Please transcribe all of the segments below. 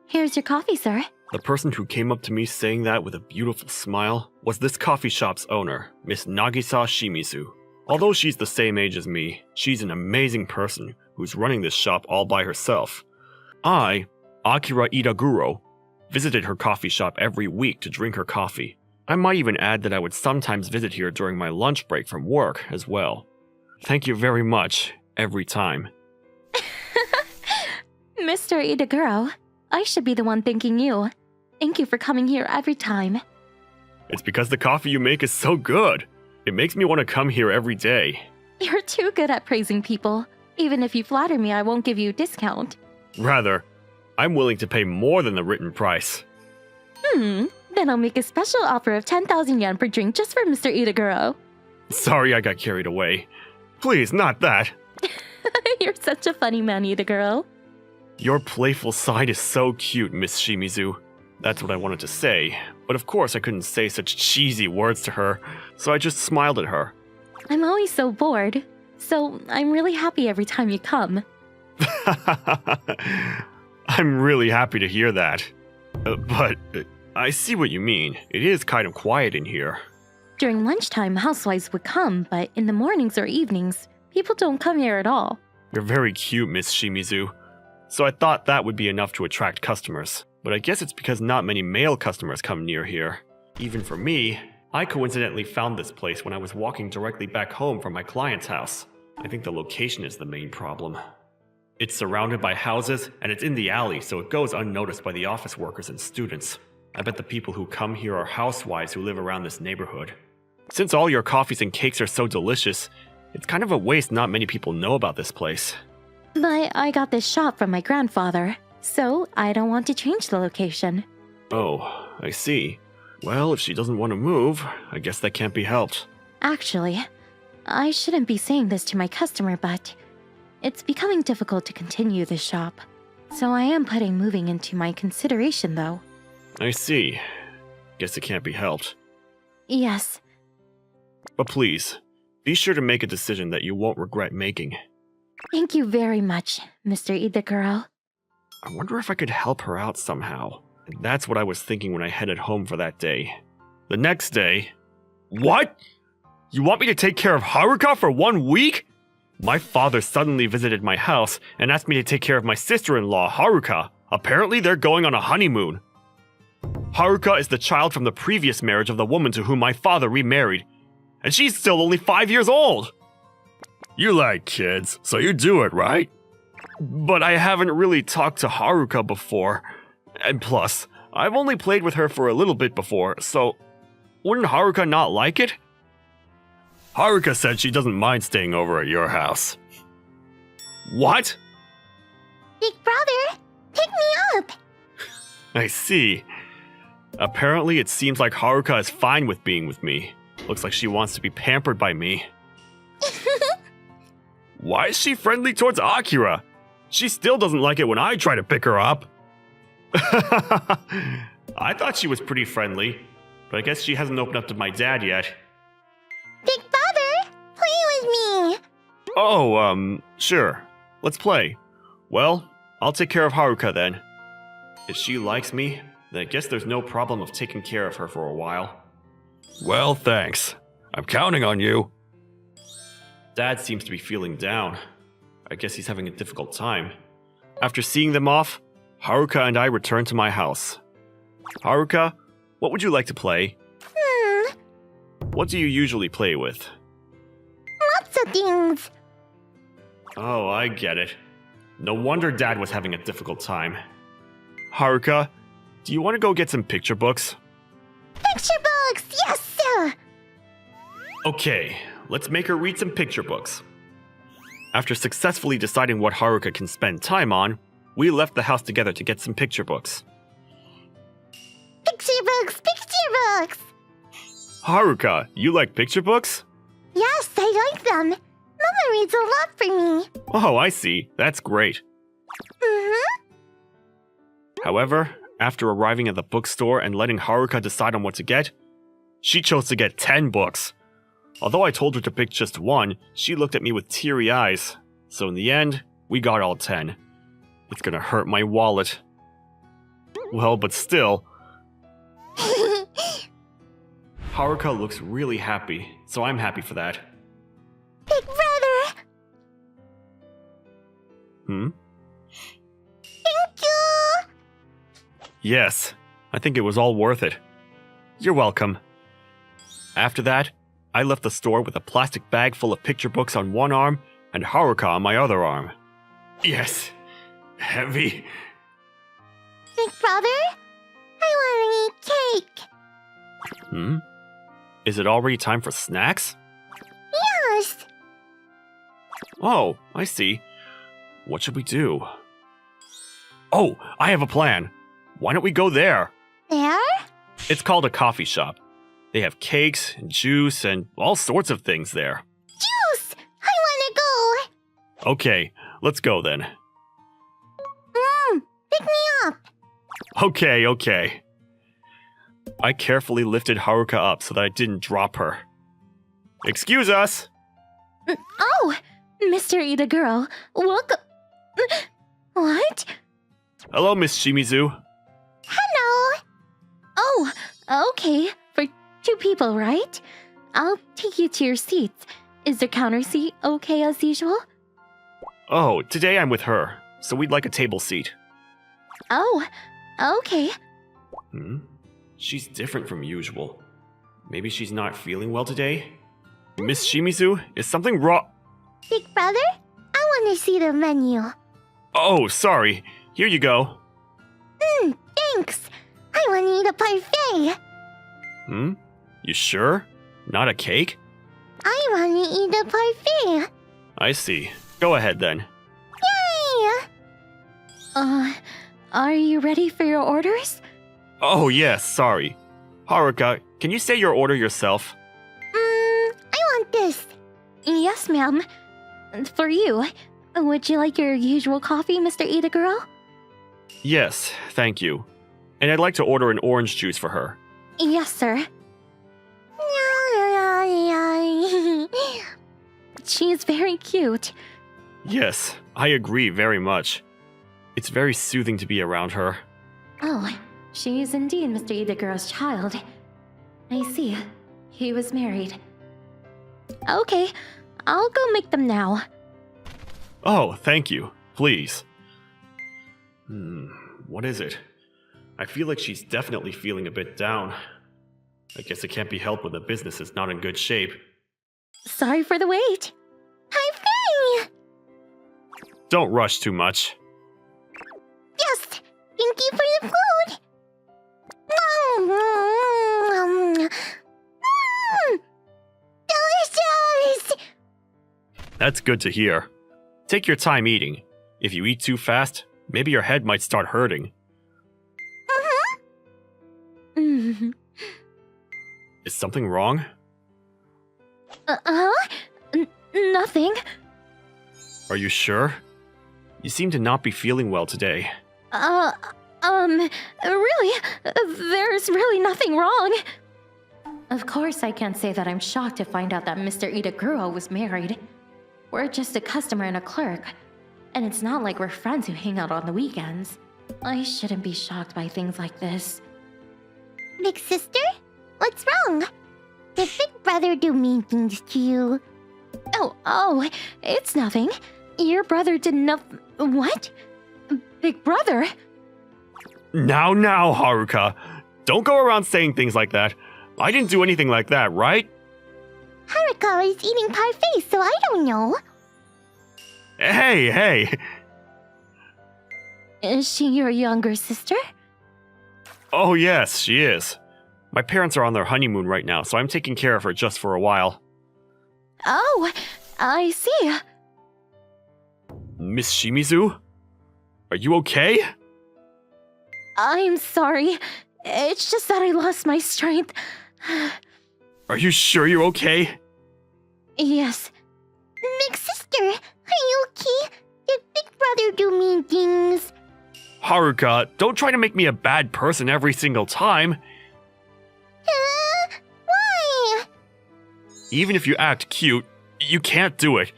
Here's your coffee, sir. The person who came up to me saying that with a beautiful smile was this coffee shop's owner, Miss Nagisa Shimizu. Although she's the same age as me, she's an amazing person who's running this shop all by herself. I, Akira Itaguro, visited her coffee shop every week to drink her coffee. I might even add that I would sometimes visit here during my lunch break from work as well. Thank you very much, every time. Mr. Itaguro, I should be the one thanking you. Thank you for coming here every time. It's because the coffee you make is so good. It makes me want to come here every day. You're too good at praising people. Even if you flatter me, I won't give you a discount. Rather, I'm willing to pay more than the written price. Then I'll make a special offer of 10,000 yen per drink just for Mr. Itaguro. Sorry I got carried away. Please, not that. You're such a funny man, Itaguro. Your playful side is so cute, Miss Shimizu. That's what I wanted to say, but of course I couldn't say such cheesy words to her, so I just smiled at her. I'm always so bored, so I'm really happy every time you come. I'm really happy to hear that. But I see what you mean. It is kind of quiet in here. During lunchtime, housewives would come, but in the mornings or evenings, people don't come here at all. You're very cute, Miss Shimizu. So I thought that would be enough to attract customers. But I guess it's because not many male customers come near here. Even for me, I coincidentally found this place when I was walking directly back home from my client's house. I think the location is the main problem. It's surrounded by houses, and it's in the alley, so it goes unnoticed by the office workers and students. I bet the people who come here are housewives who live around this neighborhood. Since all your coffees and cakes are so delicious, it's kind of a waste not many people know about this place. But I got this shop from my grandfather, so I don't want to change the location. Oh, I see. Well, if she doesn't want to move, I guess that can't be helped. Actually, I shouldn't be saying this to my customer, but it's becoming difficult to continue this shop. So I am putting moving into my consideration, though. I see. Guess it can't be helped. Yes. But please, be sure to make a decision that you won't regret making. Thank you very much, Mr. Itaguro. I wonder if I could help her out somehow. And that's what I was thinking when I headed home for that day. The next day... What? You want me to take care of Haruka for 1 week? My father suddenly visited my house and asked me to take care of my sister-in-law, Haruka. Apparently they're going on a honeymoon. Haruka is the child from the previous marriage of the woman to whom my father remarried. And she's still only 5 years old. You like kids, so you do it, right? But I haven't really talked to Haruka before. And plus, I've only played with her for a little bit before, so wouldn't Haruka not like it? Haruka said she doesn't mind staying over at your house. What? Big brother, pick me up! I see. Apparently it seems like Haruka is fine with being with me. Looks like she wants to be pampered by me. Why is she friendly towards Akira? She still doesn't like it when I try to pick her up. I thought she was pretty friendly, but I guess she hasn't opened up to my dad yet. Big brother, play with me! Oh, sure. Let's play. Well, I'll take care of Haruka then. If she likes me, then I guess there's no problem of taking care of her for a while. Well, thanks. I'm counting on you. Dad seems to be feeling down. I guess he's having a difficult time. After seeing them off, Haruka and I returned to my house. Haruka, what would you like to play? What do you usually play with? Lots of things. Oh, I get it. No wonder Dad was having a difficult time. Haruka, do you want to go get some picture books? Picture books, yes, sir! Okay, let's make her read some picture books. After successfully deciding what Haruka can spend time on, we left the house together to get some picture books. Picture books, picture books! Haruka, you like picture books? Yes, I like them. Mama reads a lot for me. Oh, I see. That's great. However, after arriving at the bookstore and letting Haruka decide on what to get, she chose to get 10 books. Although I told her to pick just one, she looked at me with teary eyes. So in the end, we got all 10. It's gonna hurt my wallet. Well, but still. Haruka looks really happy, so I'm happy for that. Big brother! Hmm? Thank you! Yes, I think it was all worth it. You're welcome. After that, I left the store with a plastic bag full of picture books on one arm and Haruka on my other arm. Yes, heavy. Big brother? I want to eat cake! Hmm? Is it already time for snacks? Yes! Oh, I see. What should we do? Oh, I have a plan. Why don't we go there? There? It's called a coffee shop. They have cakes and juice and all sorts of things there. Juice! I want to go! Okay, let's go then. Pick me up! Okay. I carefully lifted Haruka up so that I didn't drop her. Excuse us! Oh! Mr. Ida girl, welcome. What? Hello, Miss Shimizu. Hello! Oh, okay. For 2 people, right? I'll take you to your seats. Is the counter seat okay as usual? Oh, today I'm with her, so we'd like a table seat. Oh, okay. Hmm? She's different from usual. Maybe she's not feeling well today? Miss Shimizu, is something wrong? Big brother, I want to see the menu. Oh, sorry. Here you go. Thanks. I want to eat a parfait. Hmm? You sure? Not a cake? I want to eat a parfait. I see. Go ahead then. Yay! Are you ready for your orders? Oh, yes, sorry. Haruka, can you say your order yourself? I want this. Yes, ma'am. For you. Would you like your usual coffee, Mr. Ida girl? Yes, thank you. And I'd like to order an orange juice for her. Yes, sir. She is very cute. Yes, I agree very much. It's very soothing to be around her. Oh, she is indeed Mr. Ida girl's child. I see. He was married. Okay, I'll go make them now. Oh, thank you. Please. What is it? I feel like she's definitely feeling a bit down. I guess it can't be helped when the business is not in good shape. Sorry for the wait. Parfait! Don't rush too much. Yes, thank you for the food. Delicious! That's good to hear. Take your time eating. If you eat too fast, maybe your head might start hurting. Is something wrong? Nothing. Are you sure? You seem to not be feeling well today. Really? There's really nothing wrong. Of course, I can't say that I'm shocked to find out that Mr. Itaguro was married. We're just a customer and a clerk, and it's not like we're friends who hang out on the weekends. I shouldn't be shocked by things like this. Big sister? What's wrong? Did Big Brother do mean things to you? Oh, it's nothing. Your brother did nothing. What? Big Brother? Now, Haruka. Don't go around saying things like that. I didn't do anything like that, right? Haruka is eating parfait, so I don't know. Hey! Is she your younger sister? Oh yes, she is. My parents are on their honeymoon right now, so I'm taking care of her just for a while. Oh, I see. Miss Shimizu? Are you okay? I'm sorry. It's just that I lost my strength. Are you sure you're okay? Yes. Big sister, are you okay? Did Big Brother do mean things? Haruka, don't try to make me a bad person every single time. Why? Even if you act cute, you can't do it.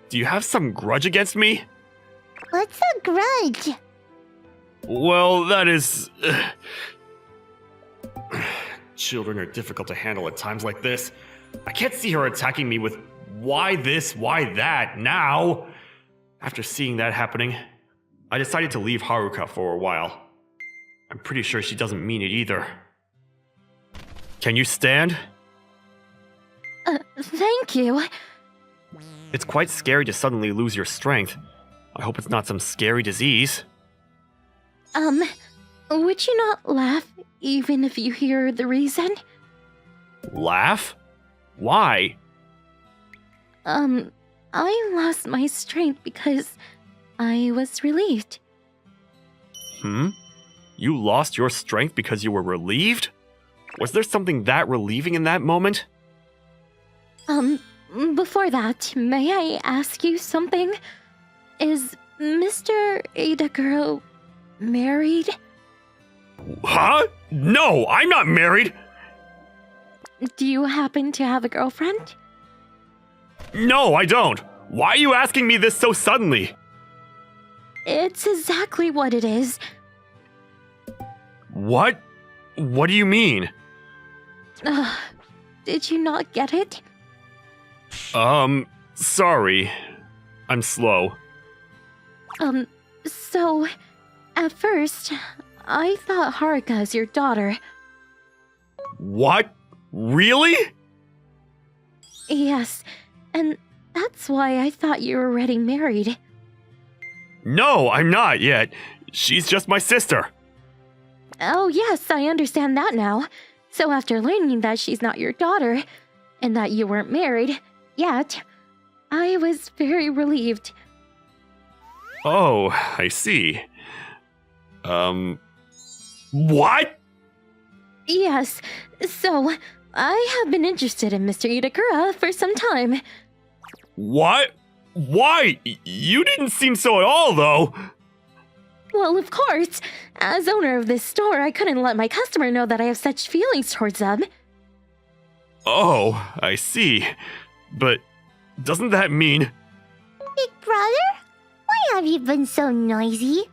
Do you have some grudge against me? What's a grudge? Well, that is... Children are difficult to handle at times like this. I can't see her attacking me with why this, why that, now. After seeing that happening, I decided to leave Haruka for a while. I'm pretty sure she doesn't mean it either. Can you stand? Thank you. It's quite scary to suddenly lose your strength. I hope it's not some scary disease. Would you not laugh even if you hear the reason? Laugh? Why? I lost my strength because I was relieved. You lost your strength because you were relieved? Was there something that relieving in that moment? Before that, may I ask you something? Is Mr. Idaguro married? Huh? No, I'm not married! Do you happen to have a girlfriend? No, I don't. Why are you asking me this so suddenly? It's exactly what it is. What? What do you mean? Did you not get it? Sorry. I'm slow. So, at first, I thought Haruka is your daughter. What? Really? Yes, and that's why I thought you were already married. No, I'm not yet. She's just my sister. Oh yes, I understand that now. So after learning that she's not your daughter, and that you weren't married yet, I was very relieved. Oh, I see. What? Yes, so I have been interested in Mr. Itakura for some time. What? Why? You didn't seem so at all, though. Well, of course. As owner of this store, I couldn't let my customer know that I have such feelings towards them. Oh, I see. But doesn't that mean... Big brother? Why have you been so noisy?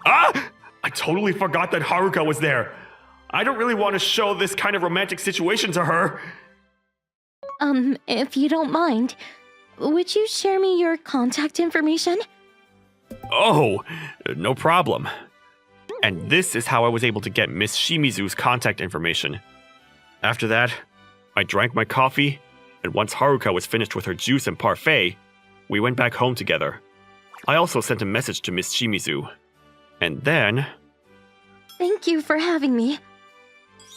Ah! I totally forgot that Haruka was there. I don't really want to show this kind of romantic situation to her. If you don't mind, would you share me your contact information? Oh, no problem. And this is how I was able to get Miss Shimizu's contact information. After that, I drank my coffee, and once Haruka was finished with her juice and parfait, we went back home together. I also sent a message to Miss Shimizu. And then... Thank you for having me.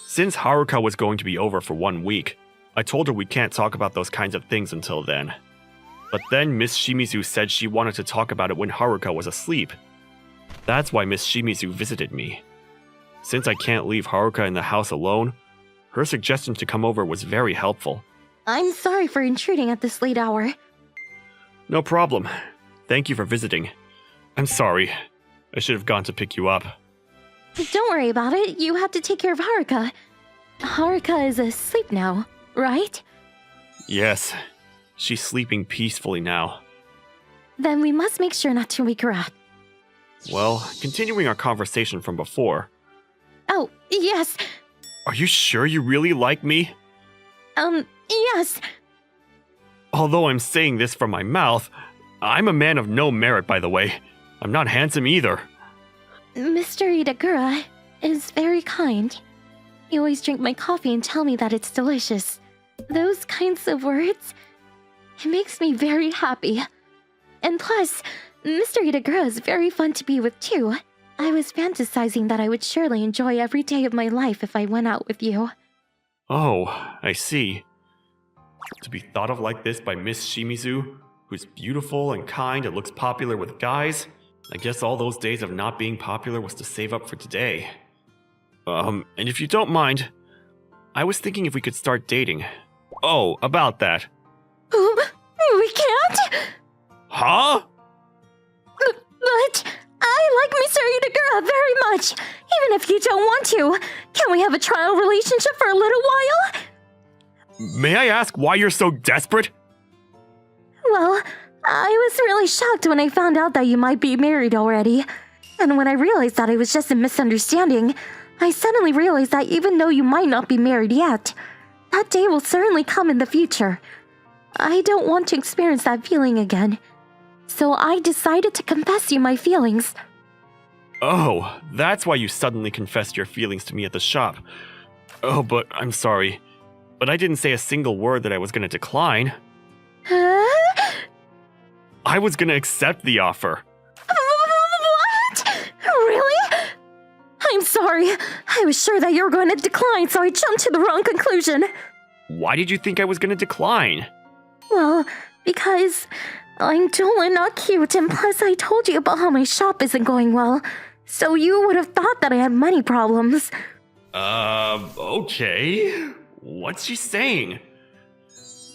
Since Haruka was going to be over for 1 week, I told her we can't talk about those kinds of things until then. But then Miss Shimizu said she wanted to talk about it when Haruka was asleep. That's why Miss Shimizu visited me. Since I can't leave Haruka in the house alone, her suggestion to come over was very helpful. I'm sorry for intruding at this late hour. No problem. Thank you for visiting. I'm sorry. I should have gone to pick you up. Don't worry about it. You have to take care of Haruka. Haruka is asleep now, right? Yes. She's sleeping peacefully now. Then we must make sure not to wake her up. Well, continuing our conversation from before. Oh, yes. Are you sure you really like me? Yes. Although I'm saying this from my mouth, I'm a man of no merit, by the way. I'm not handsome either. Mr. Itagura is very kind. You always drink my coffee and tell me that it's delicious. Those kinds of words, it makes me very happy. And plus, Mr. Itagura is very fun to be with too. I was fantasizing that I would surely enjoy every day of my life if I went out with you. Oh, I see. To be thought of like this by Miss Shimizu, who's beautiful and kind and looks popular with guys, I guess all those days of not being popular was to save up for today. And if you don't mind, I was thinking if we could start dating. Oh, about that. We can't? Huh? But I like Mr. Itagura very much. Even if you don't want to, can we have a trial relationship for a little while? May I ask why you're so desperate? Well, I was really shocked when I found out that you might be married already. And when I realized that it was just a misunderstanding, I suddenly realized that even though you might not be married yet, that day will certainly come in the future. I don't want to experience that feeling again. So I decided to confess you my feelings. Oh, that's why you suddenly confessed your feelings to me at the shop. Oh, but I'm sorry. But I didn't say a single word that I was going to decline. Huh? I was going to accept the offer. What? Really? I'm sorry. I was sure that you were going to decline, so I jumped to the wrong conclusion. Why did you think I was going to decline? Well, because I'm dull and not cute, and plus I told you about how my shop isn't going well, so you would have thought that I had money problems. Okay. What's she saying?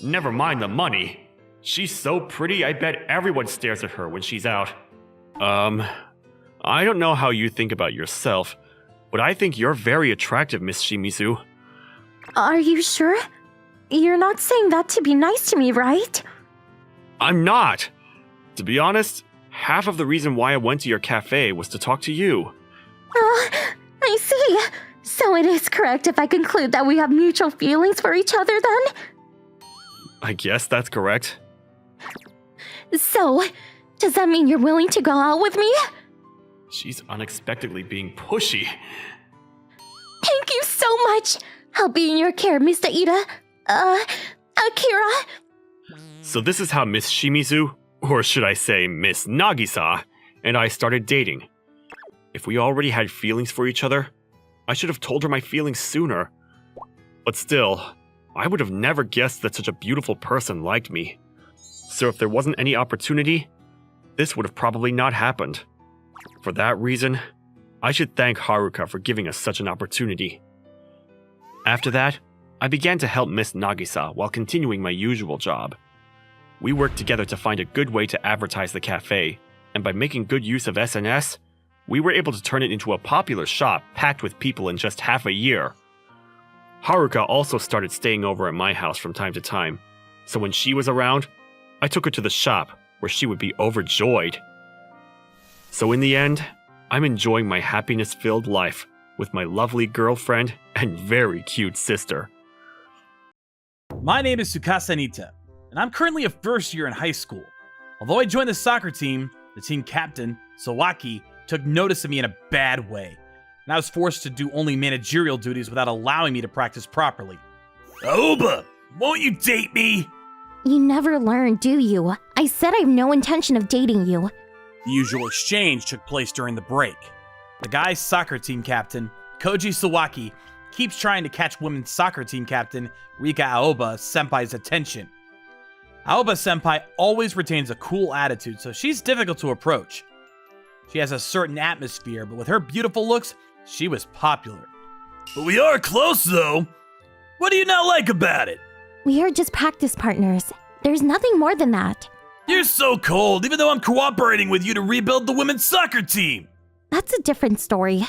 Never mind the money. She's so pretty, I bet everyone stares at her when she's out. I don't know how you think about yourself, but I think you're very attractive, Miss Shimizu. Are you sure? You're not saying that to be nice to me, right? I'm not! To be honest, half of the reason why I went to your cafe was to talk to you. I see. So it is correct if I conclude that we have mutual feelings for each other then? I guess that's correct. So, does that mean you're willing to go out with me? She's unexpectedly being pushy. Thank you so much. I'll be in your care, Mr. Ida. Akira. So this is how Miss Shimizu, or should I say Miss Nagisa, and I started dating. If we already had feelings for each other, I should have told her my feelings sooner. But still, I would have never guessed that such a beautiful person liked me. So if there wasn't any opportunity, this would have probably not happened. For that reason, I should thank Haruka for giving us such an opportunity. After that, I began to help Miss Nagisa while continuing my usual job. We worked together to find a good way to advertise the cafe, and by making good use of SNS, we were able to turn it into a popular shop packed with people in just half a year. Haruka also started staying over at my house from time to time, so when she was around, I took her to the shop where she would be overjoyed. So in the end, I'm enjoying my happiness-filled life with my lovely girlfriend and very cute sister. My name is Tsukasa Nita, and I'm currently a first year in high school. Although I joined the soccer team, the team captain, Sawaki, took notice of me in a bad way, and I was forced to do only managerial duties without allowing me to practice properly. Aoba, won't you date me? You never learn, do you? I said I have no intention of dating you. The usual exchange took place during the break. The guy's soccer team captain, Koji Sawaki, keeps trying to catch women's soccer team captain, Rika Aoba Senpai's attention. Aoba Senpai always retains a cool attitude, so she's difficult to approach. She has a certain atmosphere, but with her beautiful looks, she was popular. But we are close, though. What do you not like about it? We are just practice partners. There's nothing more than that. You're so cold, even though I'm cooperating with you to rebuild the women's soccer team. That's a different story.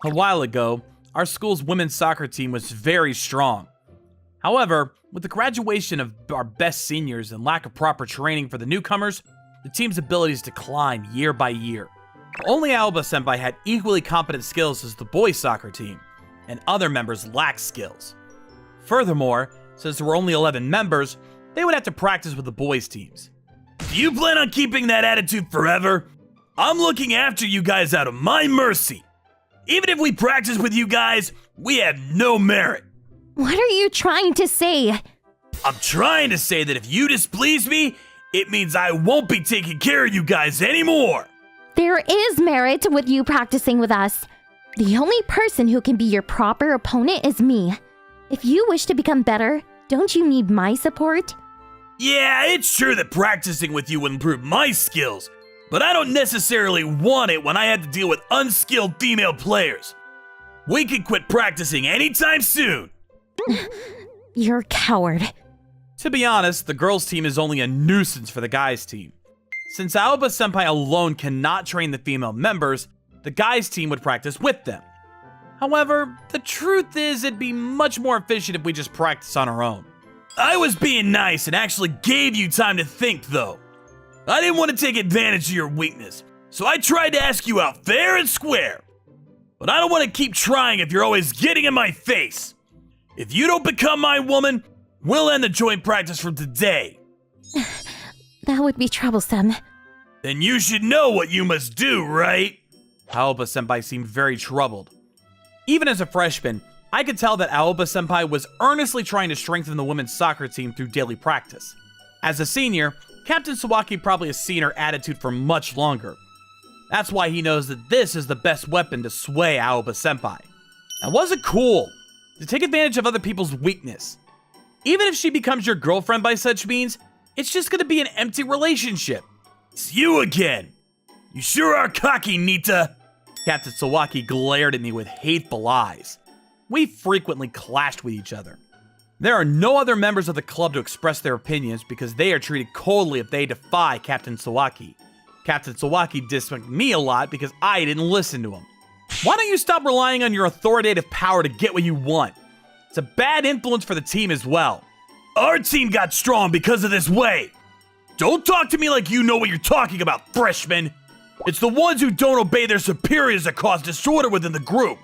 A while ago, our school's women's soccer team was very strong. However, with the graduation of our best seniors and lack of proper training for the newcomers, the team's abilities declined year by year. Only Aoba Senpai had equally competent skills as the boys' soccer team, and other members lacked skills. Furthermore, since there were only 11 members, they would have to practice with the boys' teams. Do you plan on keeping that attitude forever? I'm looking after you guys out of my mercy. Even if we practice with you guys, we have no merit. What are you trying to say? I'm trying to say that if you displease me, it means I won't be taking care of you guys anymore. There is merit with you practicing with us. The only person who can be your proper opponent is me. If you wish to become better, don't you need my support? Yeah, it's true that practicing with you would improve my skills, but I don't necessarily want it when I have to deal with unskilled female players. We can quit practicing anytime soon. You're a coward. To be honest, the girls' team is only a nuisance for the guys' team. Since Aoba Senpai alone cannot train the female members, the guys' team would practice with them. However, the truth is it'd be much more efficient if we just practice on our own. I was being nice and actually gave you time to think, though. I didn't want to take advantage of your weakness, So I tried to ask you out fair and square. But I don't want to keep trying if you're always getting in my face. If you don't become my woman, we'll end the joint practice from today. That would be troublesome. Then you should know what you must do, right? Aoba-senpai seemed very troubled. Even as a freshman, I could tell that Aoba-senpai was earnestly trying to strengthen the women's soccer team through daily practice. As a senior, Captain Sawaki probably has seen her attitude for much longer. That's why he knows that this is the best weapon to sway Aoba-senpai. And was it cool to take advantage of other people's weakness? Even if she becomes your girlfriend by such means, it's just gonna be an empty relationship. It's you again! You sure are cocky, Nita! Captain Sawaki glared at me with hateful eyes. We frequently clashed with each other. There are no other members of the club to express their opinions because they are treated coldly if they defy Captain Sawaki. Captain Sawaki disliked me a lot because I didn't listen to him. Why don't you stop relying on your authoritative power to get what you want? It's a bad influence for the team as well. Our team got strong because of this way. Don't talk to me like you know what you're talking about, freshman. It's the ones who don't obey their superiors that cause disorder within the group.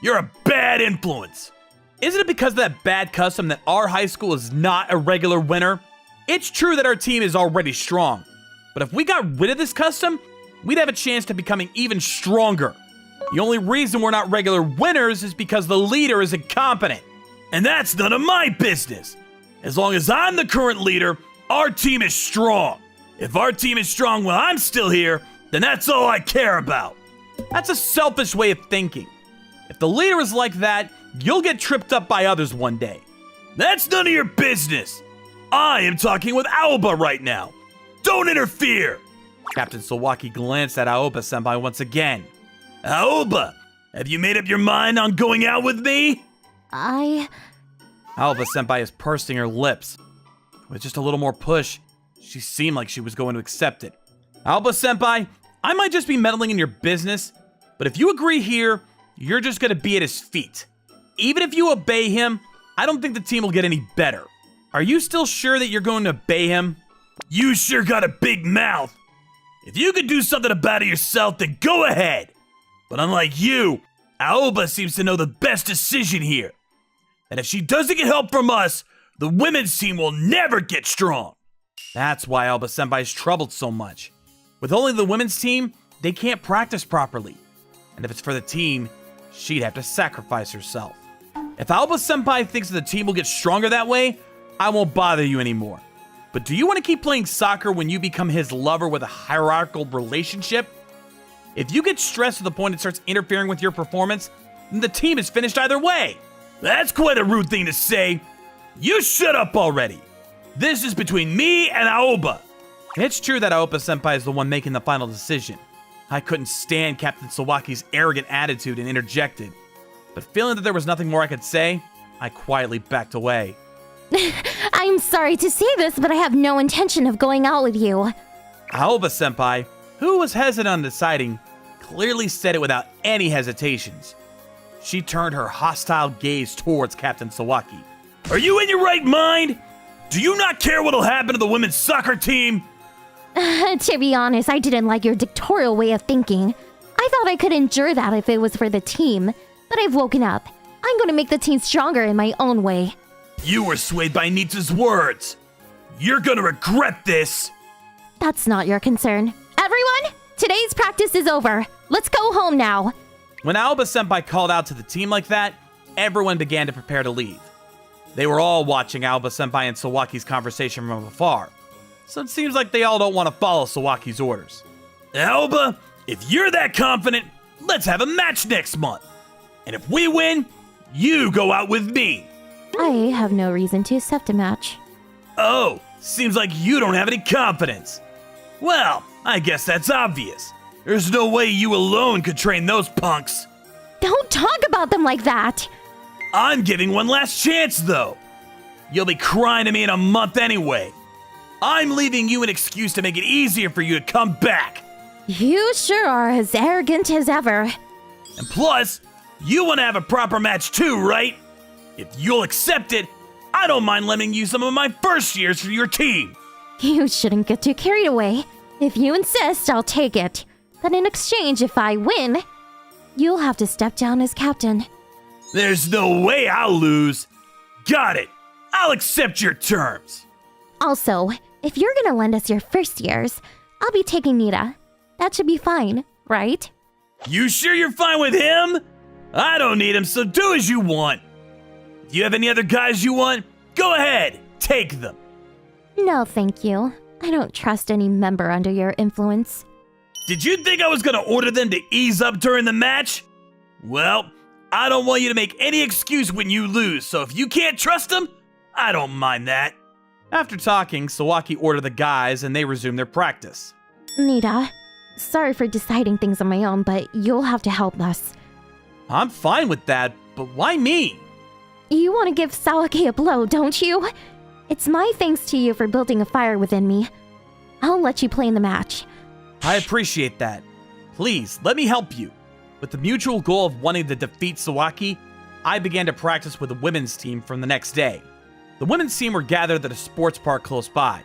You're a bad influence. Isn't it because of that bad custom that our high school is not a regular winner? It's true that our team is already strong, but if we got rid of this custom, we'd have a chance to becoming even stronger. The only reason we're not regular winners is because the leader is incompetent. And that's none of my business. As long as I'm the current leader, our team is strong. If our team is strong while I'm still here, then that's all I care about. That's a selfish way of thinking. If the leader is like that, you'll get tripped up by others one day. That's none of your business. I am talking with Aoba right now. Don't interfere. Captain Sawaki glanced at Aoba-senpai once again. Aoba, have you made up your mind on going out with me? Aoba-senpai is pursing her lips. With just a little more push, she seemed like she was going to accept it. Aoba-senpai, I might just be meddling in your business, but if you agree here, you're just gonna be at his feet. Even if you obey him, I don't think the team will get any better. Are you still sure that you're going to obey him? You sure got a big mouth. If you could do something about it yourself, then go ahead. But unlike you, Aoba seems to know the best decision here. And if she doesn't get help from us, the women's team will never get strong. That's why Aoba-senpai is troubled so much. With only the women's team, they can't practice properly. And if it's for the team, she'd have to sacrifice herself. If Aoba-senpai thinks the team will get stronger that way, I won't bother you anymore. But do you want to keep playing soccer when you become his lover with a hierarchical relationship? If you get stressed to the point it starts interfering with your performance, then the team is finished either way. That's quite a rude thing to say. You shut up already. This is between me and Aoba. It's true that Aoba-senpai is the one making the final decision. I couldn't stand Captain Sawaki's arrogant attitude and interjected. But feeling that there was nothing more I could say, I quietly backed away. I'm sorry to say this, but I have no intention of going out with you. Aoba-senpai, who was hesitant on deciding, clearly said it without any hesitations. She turned her hostile gaze towards Captain Sawaki. Are you in your right mind? Do you not care what'll happen to the women's soccer team? To be honest, I didn't like your dictatorial way of thinking. I thought I could endure that if it was for the team, but I've woken up. I'm going to make the team stronger in my own way. You were swayed by Nita's words. You're gonna regret this. That's not your concern. Everyone, today's practice is over. Let's go home now. When Aoba-senpai called out to the team like that, everyone began to prepare to leave. They were all watching Aoba-senpai and Sawaki's conversation from afar, so it seems like they all don't want to follow Sawaki's orders. Aoba, if you're that confident, let's have a match next month. And if we win, you go out with me. I have no reason to accept a match. Oh, seems like you don't have any confidence. Well, I guess that's obvious. There's no way you alone could train those punks. Don't talk about them like that. I'm giving one last chance, though. You'll be crying to me in a month anyway. I'm leaving you an excuse to make it easier for you to come back. You sure are as arrogant as ever. And plus, you want to have a proper match too, right? If you'll accept it, I don't mind lending you some of my first years for your team. You shouldn't get too carried away. If you insist, I'll take it. But in exchange, if I win, you'll have to step down as captain. There's no way I'll lose. Got it. I'll accept your terms. Also, if you're gonna lend us your first years, I'll be taking Nita. That should be fine, right? You sure you're fine with him? I don't need him, so do as you want. If you have any other guys you want, go ahead, take them. No, thank you. I don't trust any member under your influence. Did you think I was gonna order them to ease up during the match? Well, I don't want you to make any excuse when you lose, so if you can't trust them, I don't mind that. After talking, Sawaki ordered the guys and they resumed their practice. Nita, sorry for deciding things on my own, but you'll have to help us. I'm fine with that, but why me? You want to give Sawaki a blow, don't you? It's my thanks to you for building a fire within me. I'll let you play in the match. I appreciate that. Please, let me help you. With the mutual goal of wanting to defeat Sawaki, I began to practice with the women's team from the next day. The women's team were gathered at a sports park close by.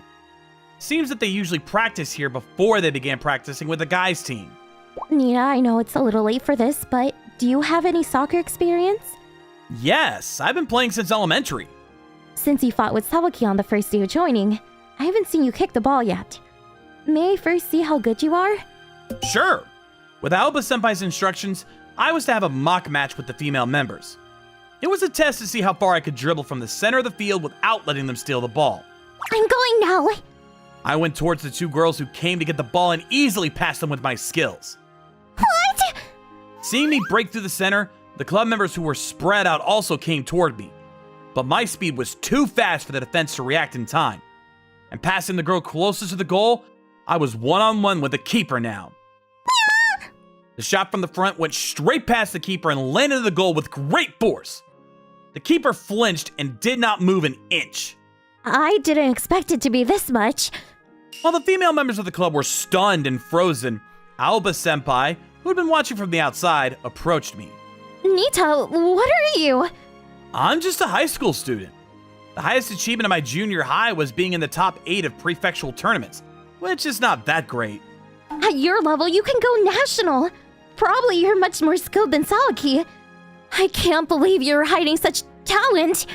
Seems that they usually practice here before they began practicing with the guys' team. Nita, I know it's a little late for this, but do you have any soccer experience? Yes, I've been playing since elementary. Since you fought with Sawaki on the first day of joining, I haven't seen you kick the ball yet. May I first see how good you are? Sure. With Aoba-senpai's instructions, I was to have a mock match with the female members. It was a test to see how far I could dribble from the center of the field without letting them steal the ball. I'm going now. I went towards the two girls who came to get the ball and easily passed them with my skills. What? Seeing me break through the center, the club members who were spread out also came toward me. But my speed was too fast for the defense to react in time. And passing the girl closest to the goal, I was one-on-one with the keeper now. The shot from the front went straight past the keeper and landed in the goal with great force. The keeper flinched and did not move an inch. I didn't expect it to be this much. While the female members of the club were stunned and frozen, Aoba-senpai, who had been watching from the outside, approached me. Nita, what are you? I'm just a high school student. The highest achievement of my junior high was being in the top 8 of prefectural tournaments, which is not that great. At your level, you can go national. Probably you're much more skilled than Sawaki. I can't believe you're hiding such talent.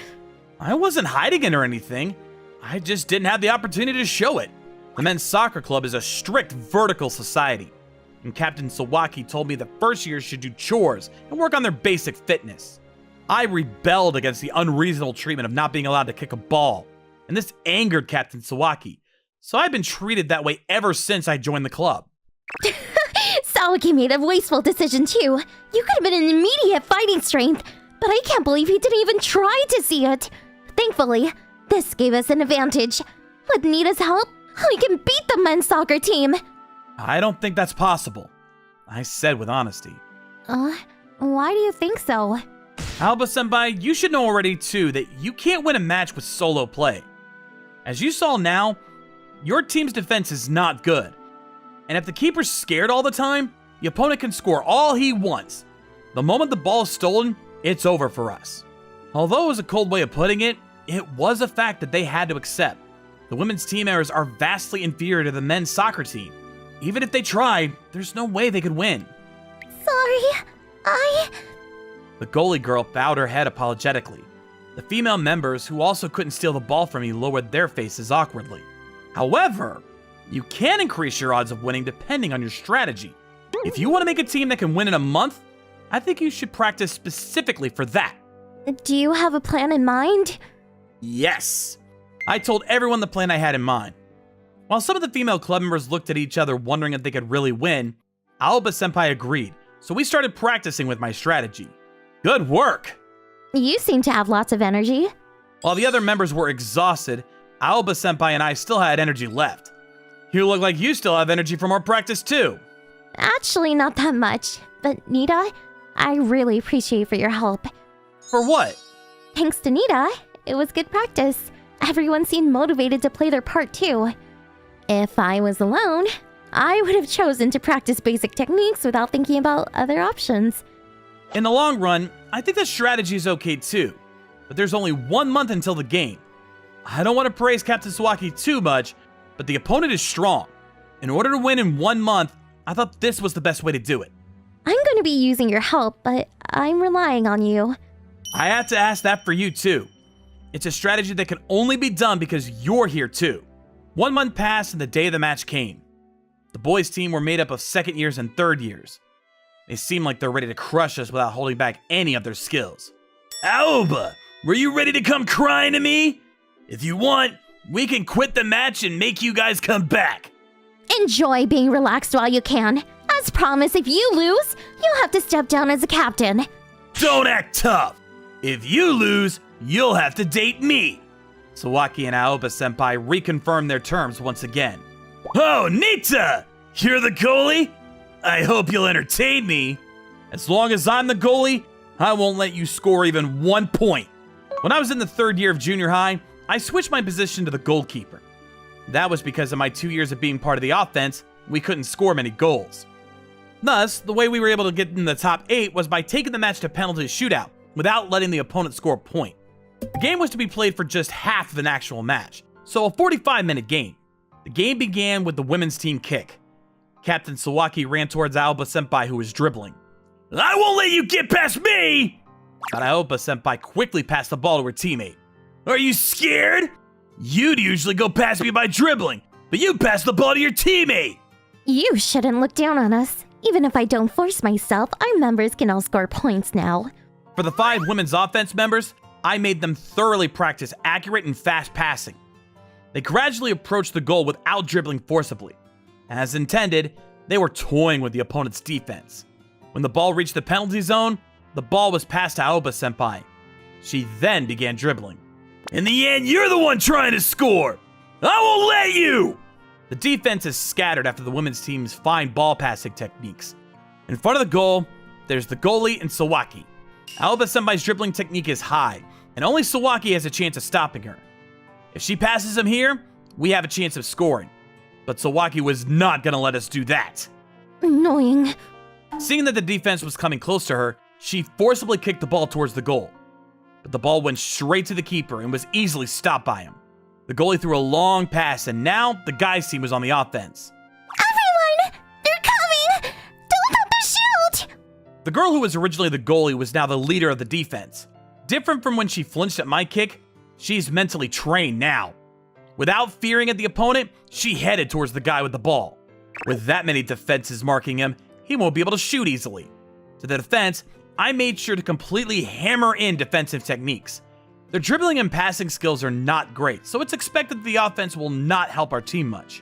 I wasn't hiding it or anything. I just didn't have the opportunity to show it. The men's soccer club is a strict vertical society, and Captain Sawaki told me the first years should do chores and work on their basic fitness. I rebelled against the unreasonable treatment of not being allowed to kick a ball, and this angered Captain Sawaki, so I've been treated that way ever since I joined the club. Sawaki made a wasteful decision too. You could have been an immediate fighting strength, but I can't believe he didn't even try to see it. Thankfully, this gave us an advantage. With Nita's help, we can beat the men's soccer team. I don't think that's possible, I said with honesty. Why do you think so? Aoba-senpai, you should know already too that you can't win a match with solo play. As you saw now, your team's defense is not good. And if the keeper's scared all the time, the opponent can score all he wants. The moment the ball is stolen, it's over for us. Although it was a cold way of putting it, it was a fact that they had to accept. The women's team members are vastly inferior to the men's soccer team. Even if they tried, there's no way they could win. Sorry, The goalie girl bowed her head apologetically. The female members, who also couldn't steal the ball from me, lowered their faces awkwardly. However, you can increase your odds of winning depending on your strategy. If you want to make a team that can win in a month, I think you should practice specifically for that. Do you have a plan in mind? Yes! I told everyone the plan I had in mind. While some of the female club members looked at each other wondering if they could really win, Aoba-senpai agreed, so we started practicing with my strategy. Good work! You seem to have lots of energy. While the other members were exhausted, Aoba-senpai and I still had energy left. You look like you still have energy for more practice too. Actually, not that much. But Nita, I really appreciate for your help. For what? Thanks to Nita, it was good practice. Everyone seemed motivated to play their part too. If I was alone, I would have chosen to practice basic techniques without thinking about other options. In the long run, I think the strategy is okay too. But there's only 1 month until the game. I don't want to praise Captain Sawaki too much, but the opponent is strong. In order to win in 1 month, I thought this was the best way to do it. I'm going to be using your help, but I'm relying on you. I had to ask that for you too. It's a strategy that can only be done because you're here too. 1 month passed and the day of the match came. The boys' team were made up of second years and third years. They seem like they're ready to crush us without holding back any of their skills. Aoba, were you ready to come crying to me? If you want, we can quit the match and make you guys come back. Enjoy being relaxed while you can. As promised, if you lose, you'll have to step down as a captain. Don't act tough. If you lose, you'll have to date me. Sawaki and Aoba-senpai reconfirmed their terms once again. Oh, Nita! You're the goalie? I hope you'll entertain me. As long as I'm the goalie, I won't let you score even 1 point. When I was in the third year of junior high, I switched my position to the goalkeeper. That was because in my 2 years of being part of the offense, we couldn't score many goals. Thus, the way we were able to get in the top 8 was by taking the match to penalty shootout without letting the opponent score a point. The game was to be played for just half of an actual match, so a 45-minute game. The game began with the women's team kick. Captain Sawaki ran towards Aoba-senpai, who was dribbling. I won't let you get past me! But Aoba-senpai quickly passed the ball to her teammate. Are you scared? You'd usually go past me by dribbling, but you passed the ball to your teammate! You shouldn't look down on us. Even if I don't force myself, our members can all score points now. For the 5 women's offense members, I made them thoroughly practice accurate and fast passing. They gradually approached the goal without dribbling forcibly. As intended, they were toying with the opponent's defense. When the ball reached the penalty zone, the ball was passed to Aoba-senpai. She then began dribbling. In the end, you're the one trying to score! I won't let you! The defense is scattered after the women's team's fine ball passing techniques. In front of the goal, there's the goalie and Sawaki. Aoba-senpai's dribbling technique is high, and only Sawaki has a chance of stopping her. If she passes him here, we have a chance of scoring. But Sawaki was not going to let us do that. Annoying. Seeing that the defense was coming close to her, she forcibly kicked the ball towards the goal. But the ball went straight to the keeper and was easily stopped by him. The goalie threw a long pass, and now the guys' team was on the offense. Everyone! They're coming! Don't let them shoot! The girl who was originally the goalie was now the leader of the defense. Different from when she flinched at my kick, she's mentally trained now. Without fearing at the opponent, she headed towards the guy with the ball. With that many defenses marking him, he won't be able to shoot easily. To the defense, I made sure to completely hammer in defensive techniques. Their dribbling and passing skills are not great, so it's expected that the offense will not help our team much.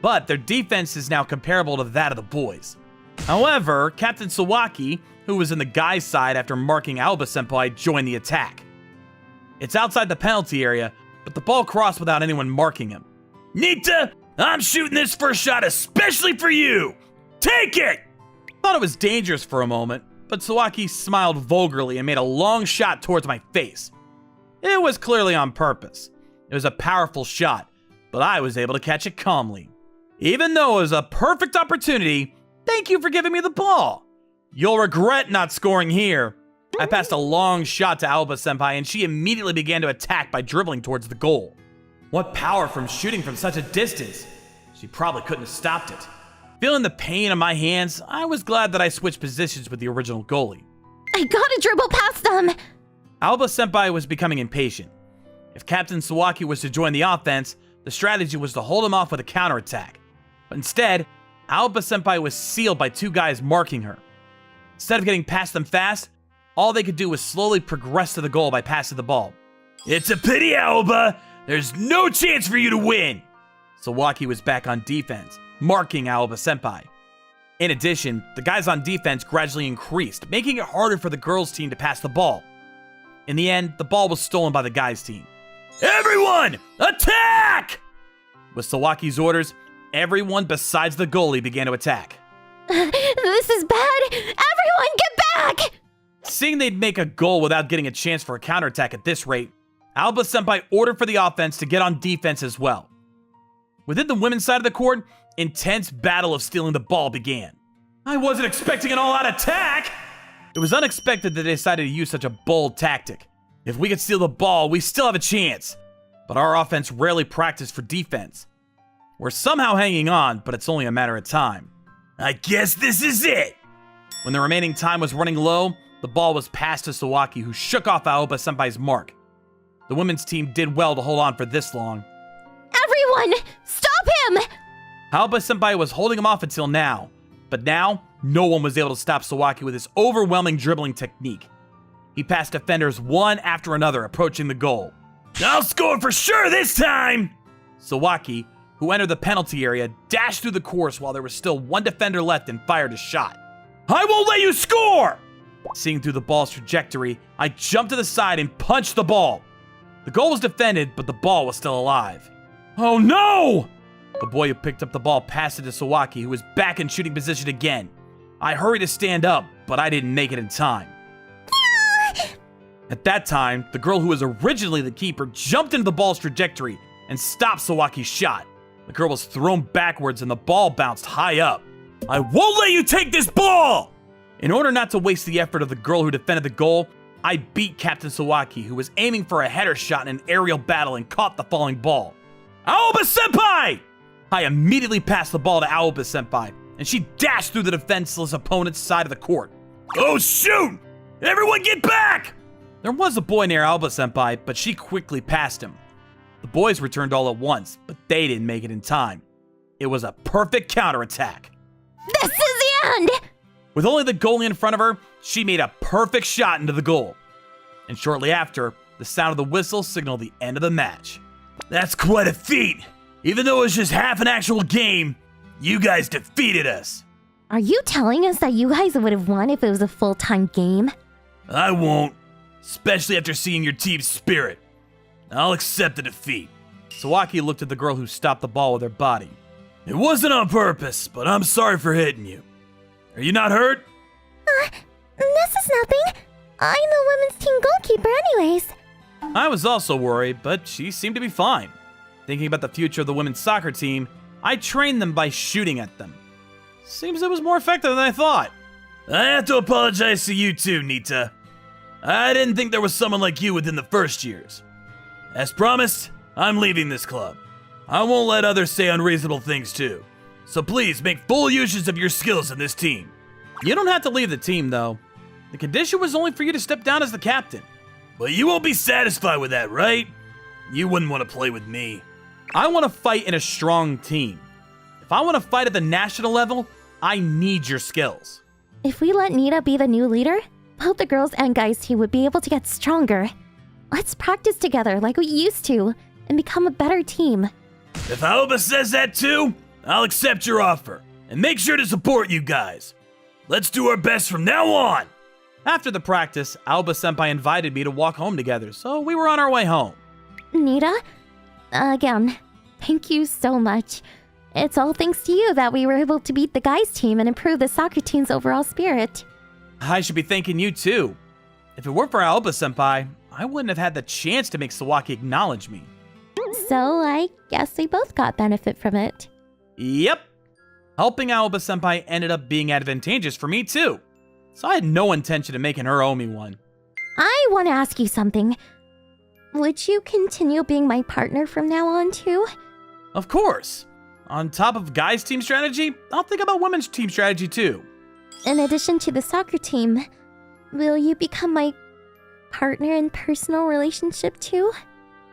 But their defense is now comparable to that of the boys. However, Captain Sawaki, who was in the guys' side after marking Aoba-senpai, joined the attack. It's outside the penalty area, but the ball crossed without anyone marking him. Nita, I'm shooting this first shot especially for you! Take it! Thought it was dangerous for a moment, but Sawaki smiled vulgarly and made a long shot towards my face. It was clearly on purpose. It was a powerful shot, but I was able to catch it calmly. Even though it was a perfect opportunity, thank you for giving me the ball. You'll regret not scoring here. I passed a long shot to Aoba-senpai, and she immediately began to attack by dribbling towards the goal. What power from shooting from such a distance! She probably couldn't have stopped it. Feeling the pain on my hands, I was glad that I switched positions with the original goalie. I gotta dribble past them! Aoba-senpai was becoming impatient. If Captain Sawaki was to join the offense, the strategy was to hold him off with a counterattack. But instead, Aoba-senpai was sealed by 2 guys marking her. Instead of getting past them fast, all they could do was slowly progress to the goal by passing the ball. It's a pity, Aoba! There's no chance for you to win! Sawaki was back on defense, marking Aoba-senpai. In addition, the guys on defense gradually increased, making it harder for the girls' team to pass the ball. In the end, the ball was stolen by the guys' team. Everyone, attack! With Sawaki's orders, everyone besides the goalie began to attack. This is bad! Everyone, get back! Seeing they'd make a goal without getting a chance for a counterattack at this rate, Aoba-senpai ordered for the offense to get on defense as well. Within the women's side of the court, intense battle of stealing the ball began. I wasn't expecting an all-out attack! It was unexpected that they decided to use such a bold tactic. If we could steal the ball, we still have a chance. But our offense rarely practiced for defense. We're somehow hanging on, but it's only a matter of time. I guess this is it! When the remaining time was running low, the ball was passed to Sawaki, who shook off Aoba-senpai's mark. The women's team did well to hold on for this long. Everyone, stop him! Aoba-senpai was holding him off until now, but now, no one was able to stop Sawaki with his overwhelming dribbling technique. He passed defenders one after another, approaching the goal. I'll score for sure this time! Sawaki, who entered the penalty area, dashed through the course while there was still one defender left and fired a shot. I won't let you score! Seeing through the ball's trajectory, I jumped to the side and punched the ball. The goal was defended, but the ball was still alive. Oh no! The boy who picked up the ball passed it to Sawaki, who was back in shooting position again. I hurried to stand up, but I didn't make it in time. At that time, the girl who was originally the keeper jumped into the ball's trajectory and stopped Sawaki's shot. The girl was thrown backwards and the ball bounced high up. I won't let you take this ball! In order not to waste the effort of the girl who defended the goal, I beat Captain Sawaki, who was aiming for a header shot in an aerial battle and caught the falling ball. Aoba-senpai! I immediately passed the ball to Aoba-senpai, and she dashed through the defenseless opponent's side of the court. Oh shoot! Everyone get back! There was a boy near Aoba-senpai, but she quickly passed him. The boys returned all at once, but they didn't make it in time. It was a perfect counterattack. This is the end! With only the goalie in front of her, she made a perfect shot into the goal. And shortly after, the sound of the whistle signaled the end of the match. That's quite a feat! Even though it was just half an actual game, you guys defeated us! Are you telling us that you guys would have won if it was a full-time game? I won't, especially after seeing your team's spirit. I'll accept the defeat. Sawaki looked at the girl who stopped the ball with her body. It wasn't on purpose, but I'm sorry for hitting you. Are you not hurt? This is nothing. I'm the women's team goalkeeper anyways. I was also worried, but she seemed to be fine. Thinking about the future of the women's soccer team, I trained them by shooting at them. Seems it was more effective than I thought. I have to apologize to you too, Nita. I didn't think there was someone like you within the first years. As promised, I'm leaving this club. I won't let others say unreasonable things too. So please make full uses of your skills in this team. You don't have to leave the team though. The condition was only for you to step down as the captain. But you won't be satisfied with that, right? You wouldn't want to play with me. I want to fight in a strong team. If I want to fight at the national level, I need your skills. If we let Nita be the new leader, both the girls and guys team would be able to get stronger. Let's practice together like we used to and become a better team. If Aoba says that too, I'll accept your offer and make sure to support you guys. Let's do our best from now on. After the practice, Aoba-senpai invited me to walk home together, so we were on our way home. Nita, again, thank you so much. It's all thanks to you that we were able to beat the guys team and improve the soccer team's overall spirit. I should be thanking you too. If it weren't for Aoba-senpai, I wouldn't have had the chance to make Sawaki acknowledge me. So I guess we both got benefit from it. Yep. Helping Aoba-senpai ended up being advantageous for me too. So I had no intention of making her owe me one. I want to ask you something. Would you continue being my partner from now on too? Of course. On top of guys' team strategy, I'll think about women's team strategy too. In addition to the soccer team, will you become my partner in personal relationship too?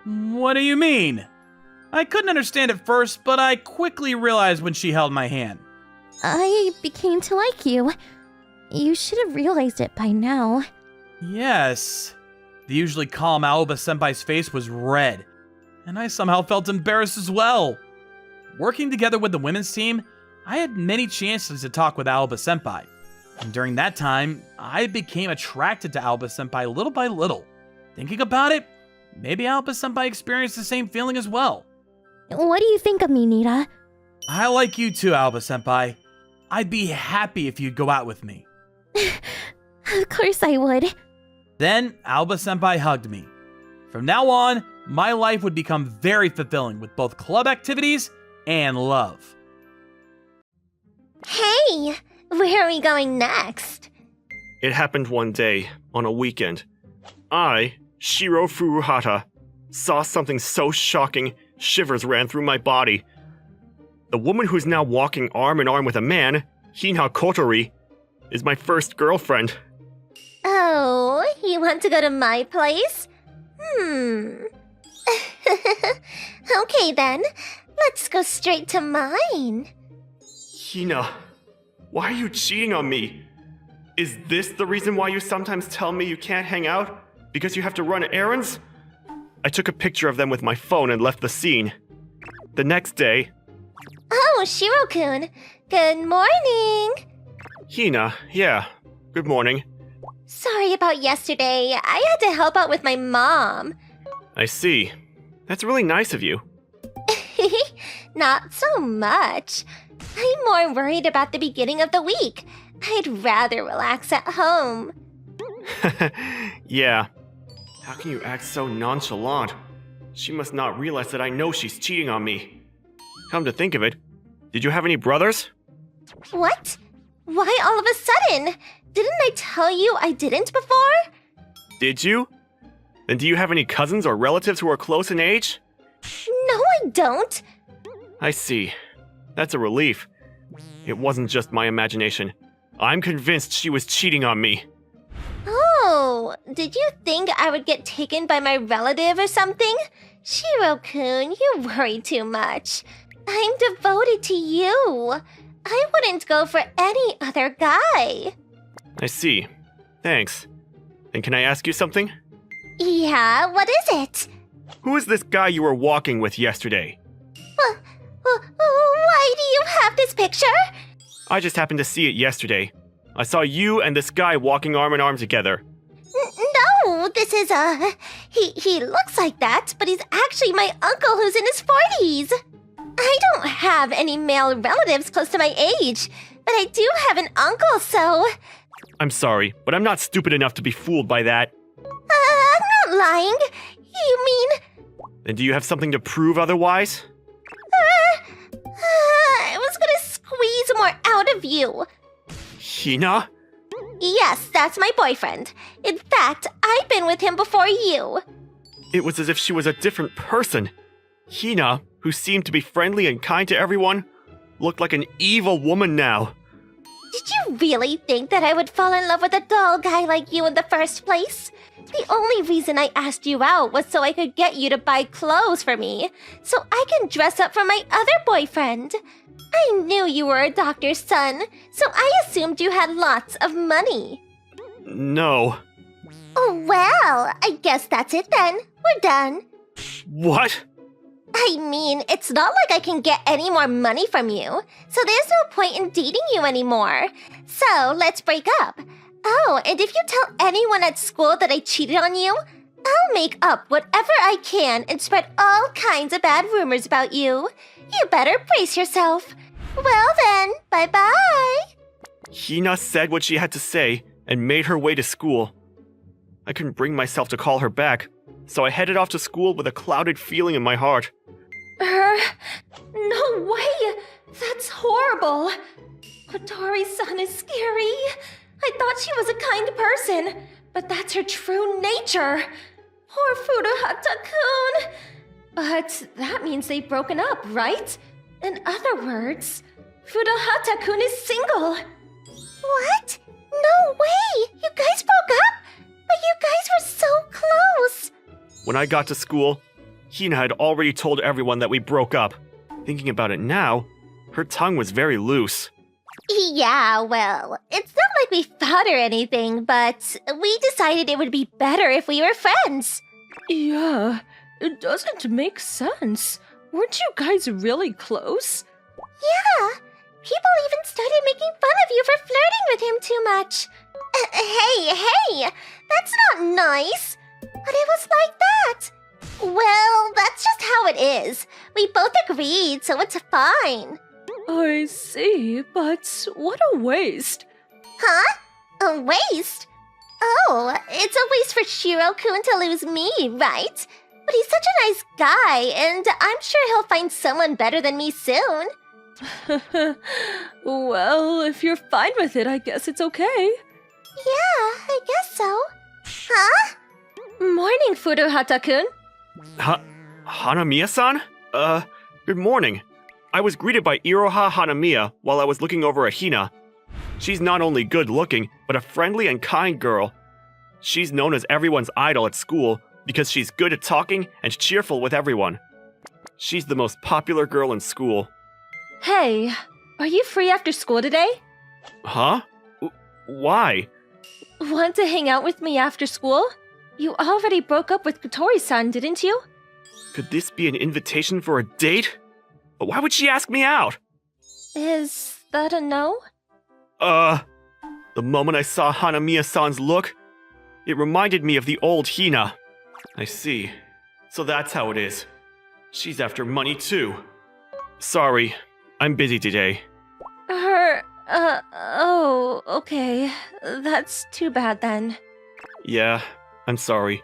What do you mean? I couldn't understand at first, but I quickly realized when she held my hand. I became to like you. You should have realized it by now. Yes. The usually calm Aoba-senpai's face was red, and I somehow felt embarrassed as well. Working together with the women's team, I had many chances to talk with Aoba-senpai. And during that time, I became attracted to Aoba-senpai little by little. Thinking about it, maybe Aoba-senpai experienced the same feeling as well. What do you think of me, Nita? I like you too, Aoba-senpai. I'd be happy if you'd go out with me. Of course I would. Then Aoba-senpai hugged me. From now on, my life would become very fulfilling with both club activities and love. Hey, where are we going next? It happened one day, on a weekend. I, Shiro Furuhata, saw something so shocking, shivers ran through my body. The woman who's now walking arm in arm with a man, Hina Kotori is my first girlfriend. Oh, you want to go to my place? Okay then, let's go straight to mine. Hina, why are you cheating on me? Is this the reason why you sometimes tell me you can't hang out? Because you have to run errands? I took a picture of them with my phone and left the scene. The next day... Oh, Shiro-kun, good morning. Hina, yeah, good morning. Sorry about yesterday. I had to help out with my mom. I see. That's really nice of you. Not so much. I'm more worried about the beginning of the week. I'd rather relax at home. Yeah. How can you act so nonchalant? She must not realize that I know she's cheating on me. Come to think of it, did you have any brothers? What? Why all of a sudden? Didn't I tell you I didn't before? Did you? Then do you have any cousins or relatives who are close in age? No, I don't. I see. That's a relief. It wasn't just my imagination. I'm convinced she was cheating on me. Oh, did you think I would get taken by my relative or something? Shiro-kun, you worry too much. I'm devoted to you. I wouldn't go for any other guy. I see. Thanks. And can I ask you something? Yeah, what is it? Who is this guy you were walking with yesterday? Why do you have this picture? I just happened to see it yesterday. I saw you and this guy walking arm in arm together. No, this is he looks like that, but he's actually my uncle who's in his 40s. I don't have any male relatives close to my age, but I do have an uncle, so... I'm sorry, but I'm not stupid enough to be fooled by that. I'm not lying. You mean... Then do you have something to prove otherwise? I was gonna squeeze more out of you. Hina? Yes, that's my boyfriend. In fact, I've been with him before you. It was as if she was a different person. Hina, who seemed to be friendly and kind to everyone, looked like an evil woman now. Did you really think that I would fall in love with a dull guy like you in the first place? The only reason I asked you out was so I could get you to buy clothes for me, so I can dress up for my other boyfriend. I knew you were a doctor's son, so I assumed you had lots of money. No. Oh, well, I guess that's it then. We're done. What? I mean, it's not like I can get any more money from you, so there's no point in dating you anymore. So let's break up. Oh, and if you tell anyone at school that I cheated on you, I'll make up whatever I can and spread all kinds of bad rumors about you. You better brace yourself. Well then, bye-bye. Hina said what she had to say and made her way to school. I couldn't bring myself to call her back, so I headed off to school with a clouded feeling in my heart. No way! That's horrible! Kotori-san is scary. I thought she was a kind person, but that's her true nature. Poor Furuhata-kun. But that means they've broken up, right? In other words, Furuhata-kun is single. What? No way! You guys broke up? But you guys were so close. When I got to school, Hina had already told everyone that we broke up. Thinking about it now, her tongue was very loose. Yeah, well, it's not like we fought or anything, but we decided it would be better if we were friends. Yeah, it doesn't make sense. Weren't you guys really close? Yeah, people even started making fun of you for flirting with him too much. Hey, that's not nice. But it was like that. Well, that's just how it is. We both agreed, so it's fine. I see, but what a waste. Huh? A waste? Oh, it's a waste for Shiro-kun to lose me, right? But he's such a nice guy, and I'm sure he'll find someone better than me soon. Well, if you're fine with it, I guess it's okay. Yeah, I guess so. Huh? Morning, Furuhata-kun. Hanamiya-san? Good morning. I was greeted by Iroha Hanamiya while I was looking over a Hina, She's not only good looking, but a friendly and kind girl. She's known as everyone's idol at school because she's good at talking and cheerful with everyone. She's the most popular girl in school. Hey, are you free after school today? Huh? Why? Want to hang out with me after school? You already broke up with Kotori-san, didn't you? Could this be an invitation for a date? Why would she ask me out? Is that a no? The moment I saw Hanamiya-san's look, it reminded me of the old Hina. I see. So that's how it is. She's after money too. Sorry, I'm busy today. Oh, okay. That's too bad then. Yeah, I'm sorry.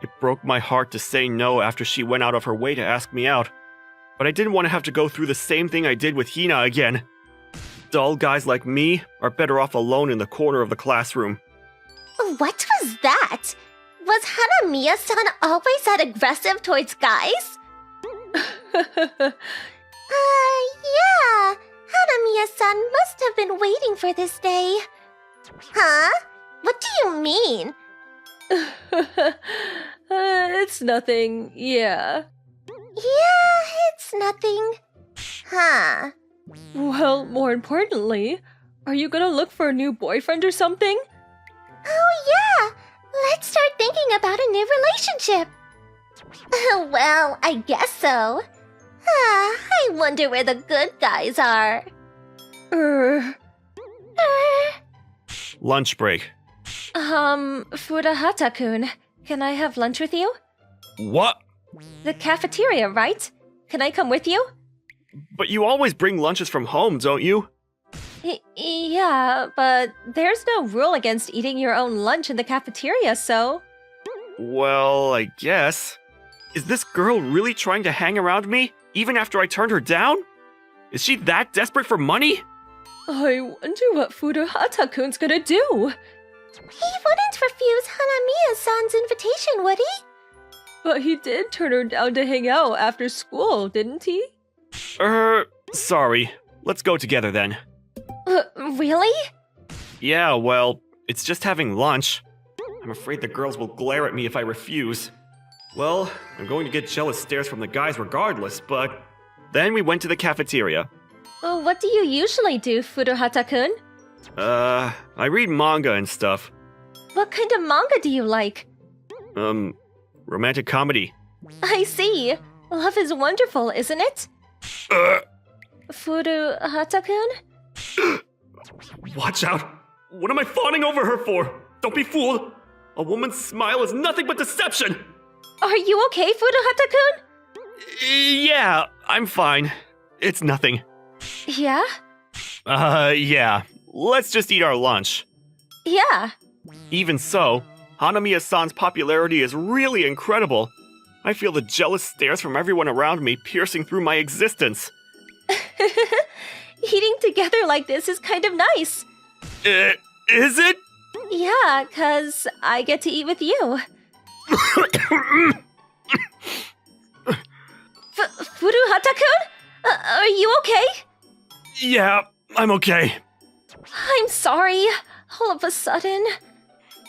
It broke my heart to say no after she went out of her way to ask me out. But I didn't want to have to go through the same thing I did with Hina again. Dull guys like me are better off alone in the corner of the classroom. What was that? Was Hanamiya-san always that aggressive towards guys? Yeah. Hanamiya-san must have been waiting for this day. Huh? What do you mean? It's nothing, yeah. Yeah, it's nothing. Huh. Well, more importantly, are you gonna look for a new boyfriend or something? Oh yeah! Let's start thinking about a new relationship. Well, I guess so. I wonder where the good guys are. Lunch break. Furuhata-kun, can I have lunch with you? What? The cafeteria, right? Can I come with you? But you always bring lunches from home, don't you? Yeah, but there's no rule against eating your own lunch in the cafeteria, so... Well, I guess. Is this girl really trying to hang around me, even after I turned her down? Is she that desperate for money? I wonder what Furuhata-kun's gonna do. He wouldn't refuse Hanamiya-san's invitation, would he? But he did turn her down to hang out after school, didn't he? Sorry. Let's go together then. Really? Yeah, well, it's just having lunch. I'm afraid the girls will glare at me if I refuse. Well, I'm going to get jealous stares from the guys regardless, but... Then we went to the cafeteria. What do you usually do, Furuhata-kun? I read manga and stuff. What kind of manga do you like? Romantic comedy. I see. Love is wonderful, isn't it? Furuhata-kun? Watch out! What am I fawning over her for? Don't be fooled! A woman's smile is nothing but deception! Are you okay, Furuhata-kun? Yeah, I'm fine. It's nothing. Yeah? Yeah. Let's just eat our lunch. Yeah. Even so, Hanamiya-san's popularity is really incredible. I feel the jealous stares from everyone around me piercing through my existence. Eating together like this is kind of nice. Is it? Yeah, 'cause I get to eat with you. Furuhata-kun? Are you okay? Yeah, I'm okay. I'm sorry. All of a sudden.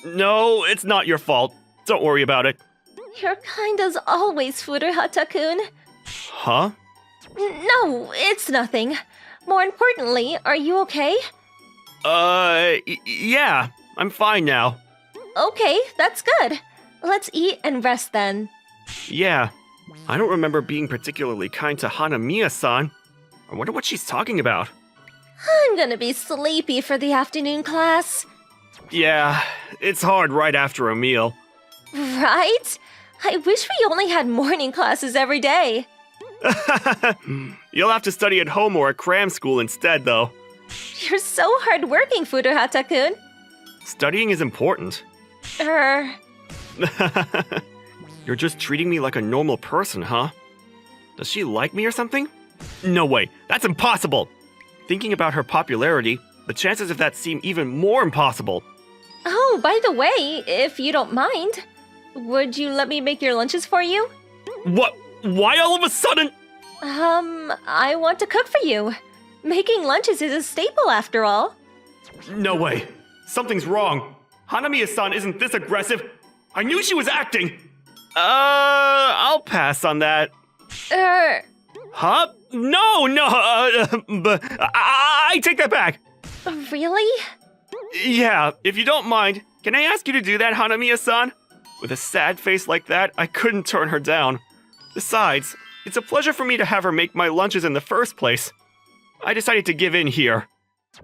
No, it's not your fault. Don't worry about it. You're kind as always, Furuhata-kun. Huh? No, it's nothing. More importantly, are you okay? Yeah, I'm fine now. Okay, that's good. Let's eat and rest then. Yeah, I don't remember being particularly kind to Hanamiya-san. I wonder what she's talking about. I'm gonna be sleepy for the afternoon class. Yeah, it's hard right after a meal. Right? I wish we only had morning classes every day. You'll have to study at home or at cram school instead, though. You're so hardworking, Furuhata-kun. Studying is important. You're just treating me like a normal person, huh? Does she like me or something? No way, that's impossible! Thinking about her popularity, the chances of that seem even more impossible. Oh, by the way, if you don't mind, would you let me make your lunches for you? What? Why all of a sudden? I want to cook for you. Making lunches is a staple after all. No way. Something's wrong. Hanamiya-san isn't this aggressive. I knew she was acting. I'll pass on that. Huh? No, but I take that back. Really? Yeah, if you don't mind, can I ask you to do that, Hanamiya-san? With a sad face like that, I couldn't turn her down. Besides, it's a pleasure for me to have her make my lunches in the first place. I decided to give in here.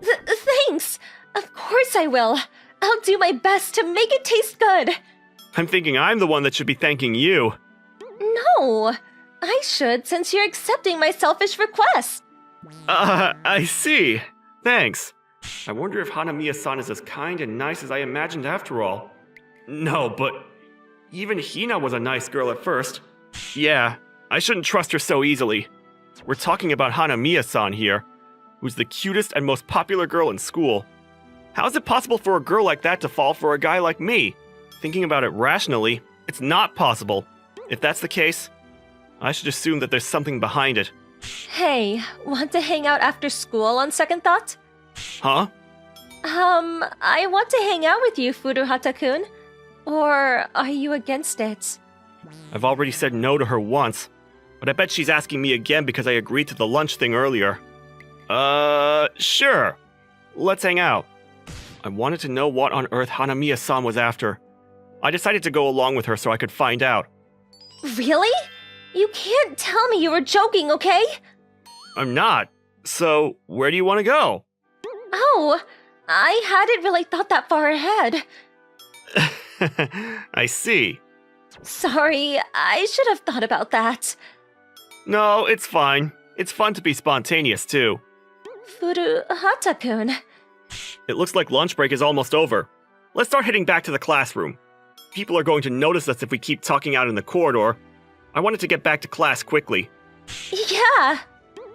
Thanks. Of course I will. I'll do my best to make it taste good. I'm thinking I'm the one that should be thanking you. No, I should since you're accepting my selfish request. I see. Thanks. I wonder if Hanamiya-san is as kind and nice as I imagined after all. No, but even Hina was a nice girl at first. Yeah, I shouldn't trust her so easily. We're talking about Hanamiya-san here, who's the cutest and most popular girl in school. How is it possible for a girl like that to fall for a guy like me? Thinking about it rationally, it's not possible. If that's the case, I should assume that there's something behind it. Hey, want to hang out after school on second thought? Huh? I want to hang out with you, Furuhata-kun. Or are you against it? I've already said no to her once, but I bet she's asking me again because I agreed to the lunch thing earlier. Sure. Let's hang out. I wanted to know what on earth Hanamiya-san was after. I decided to go along with her so I could find out. Really? You can't tell me you were joking, okay? I'm not. So, where do you want to go? Oh, I hadn't really thought that far ahead. I see. Sorry, I should have thought about that. No, it's fine. It's fun to be spontaneous, too. Furuhata-kun. It looks like lunch break is almost over. Let's start heading back to the classroom. People are going to notice us if we keep talking out in the corridor. I wanted to get back to class quickly. Yeah.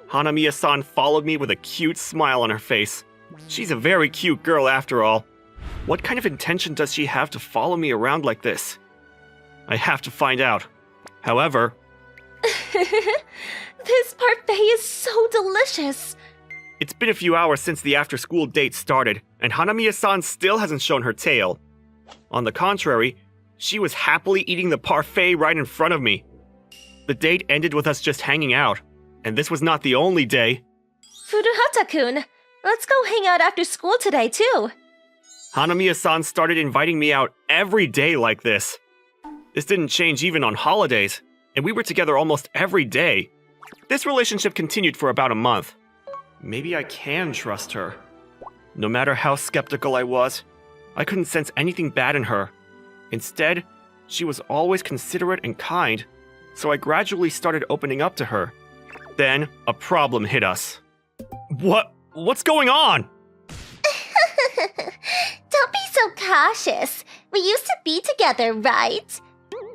Hanamiya-san followed me with a cute smile on her face. She's a very cute girl after all. What kind of intention does she have to follow me around like this? I have to find out. However... This parfait is so delicious. It's been a few hours since the after-school date started, and Hanamiya-san still hasn't shown her tail. On the contrary, she was happily eating the parfait right in front of me. The date ended with us just hanging out, and this was not the only day. Furuhata-kun, let's go hang out after school today, too. Hanamiya-san started inviting me out every day like this. This didn't change even on holidays, and we were together almost every day. This relationship continued for about a month. Maybe I can trust her. No matter how skeptical I was, I couldn't sense anything bad in her. Instead, she was always considerate and kind, so I gradually started opening up to her. Then, a problem hit us. What's going on? Don't be so cautious. We used to be together, right?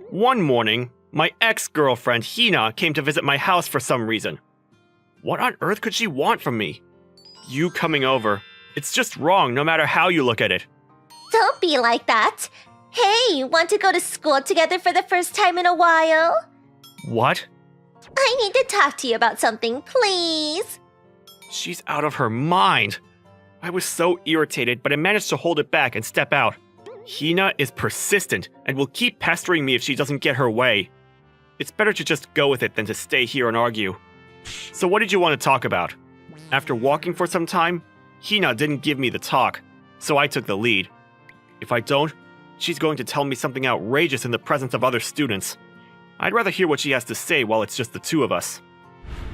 One morning, my ex-girlfriend Hina came to visit my house for some reason. What on earth could she want from me? You coming over. It's just wrong no matter how you look at it. Don't be like that. Hey, want to go to school together for the first time in a while? What? I need to talk to you about something, please. She's out of her mind. I was so irritated, but I managed to hold it back and step out. Hina is persistent and will keep pestering me if she doesn't get her way. It's better to just go with it than to stay here and argue. So what did you want to talk about? After walking for some time, Hina didn't give me the talk, so I took the lead. If I don't, she's going to tell me something outrageous in the presence of other students. I'd rather hear what she has to say while it's just the two of us.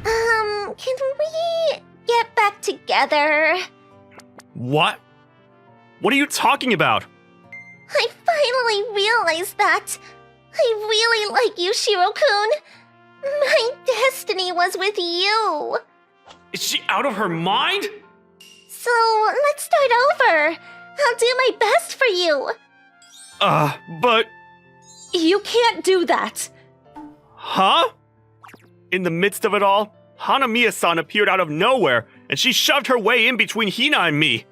Can we get back together? What? What are you talking about? I finally realized that. I really like you, Shiro-kun. My destiny was with you. Is she out of her mind? So, let's start over. I'll do my best for you. But... You can't do that. Huh? In the midst of it all, Hanamiya-san appeared out of nowhere, and she shoved her way in between Hina and me.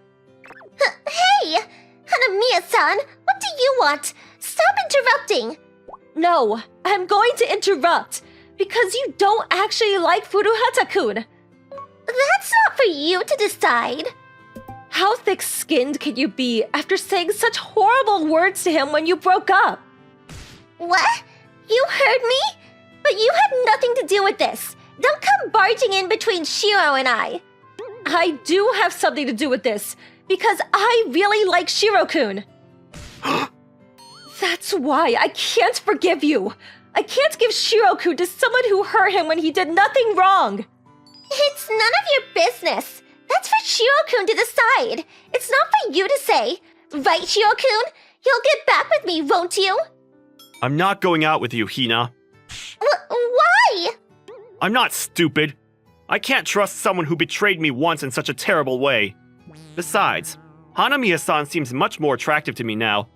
Hey! Hanamiya-san, what do you want? Stop interrupting. No, I'm going to interrupt. Because you don't actually like Furuhata-kun. That's not for you to decide. How thick-skinned can you be after saying such horrible words to him when you broke up? What? You heard me? But you had nothing to do with this. Don't come barging in between Shiro and I. I do have something to do with this, because I really like Shiro-kun. That's why I can't forgive you. I can't give Shiro-kun to someone who hurt him when he did nothing wrong. It's none of your business. That's for Shiro-kun to decide. It's not for you to say. Right, Shiro-kun? You'll get back with me, won't you? I'm not going out with you, Hina. Why? I'm not stupid. I can't trust someone who betrayed me once in such a terrible way. Besides, Hanamiya-san seems much more attractive to me now.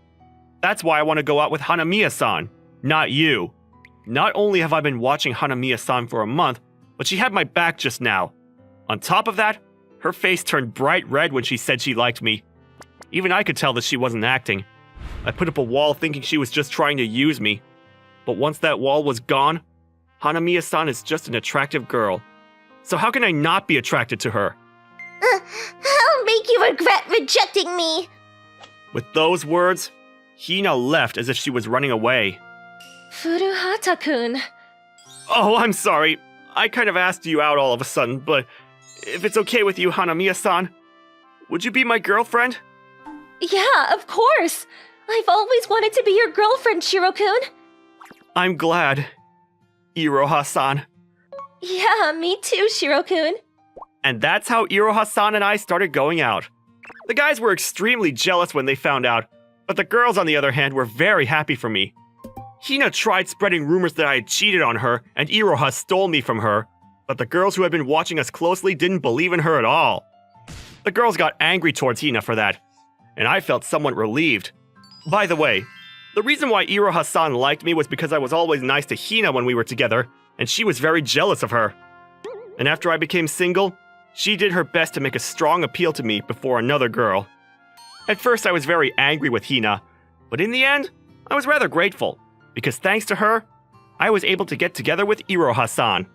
That's why I want to go out with Hanamiya-san, not you. Not only have I been watching Hanamiya-san for a month, but she had my back just now. On top of that, her face turned bright red when she said she liked me. Even I could tell that she wasn't acting. I put up a wall thinking she was just trying to use me. But once that wall was gone, Hanamiya-san is just an attractive girl. So how can I not be attracted to her? I'll make you regret rejecting me. With those words, Hina left as if she was running away. Furuhata-kun. Oh, I'm sorry. I kind of asked you out all of a sudden, but if it's okay with you, Hanamiya-san, would you be my girlfriend? Yeah, of course. I've always wanted to be your girlfriend, Shiro-kun. I'm glad. Iroha-san. Yeah, me too, Shiro-kun. And that's how Iroha-san and I started going out. The guys were extremely jealous when they found out, but the girls, on the other hand, were very happy for me. Hina tried spreading rumors that I had cheated on her and Iroha stole me from her, but the girls who had been watching us closely didn't believe in her at all. The girls got angry towards Hina for that, and I felt somewhat relieved. By the way, the reason why Iroha-san liked me was because I was always nice to Hina when we were together, and she was very jealous of her. And after I became single, she did her best to make a strong appeal to me before another girl. At first I was very angry with Hina, but in the end, I was rather grateful, because thanks to her, I was able to get together with Iroha-san.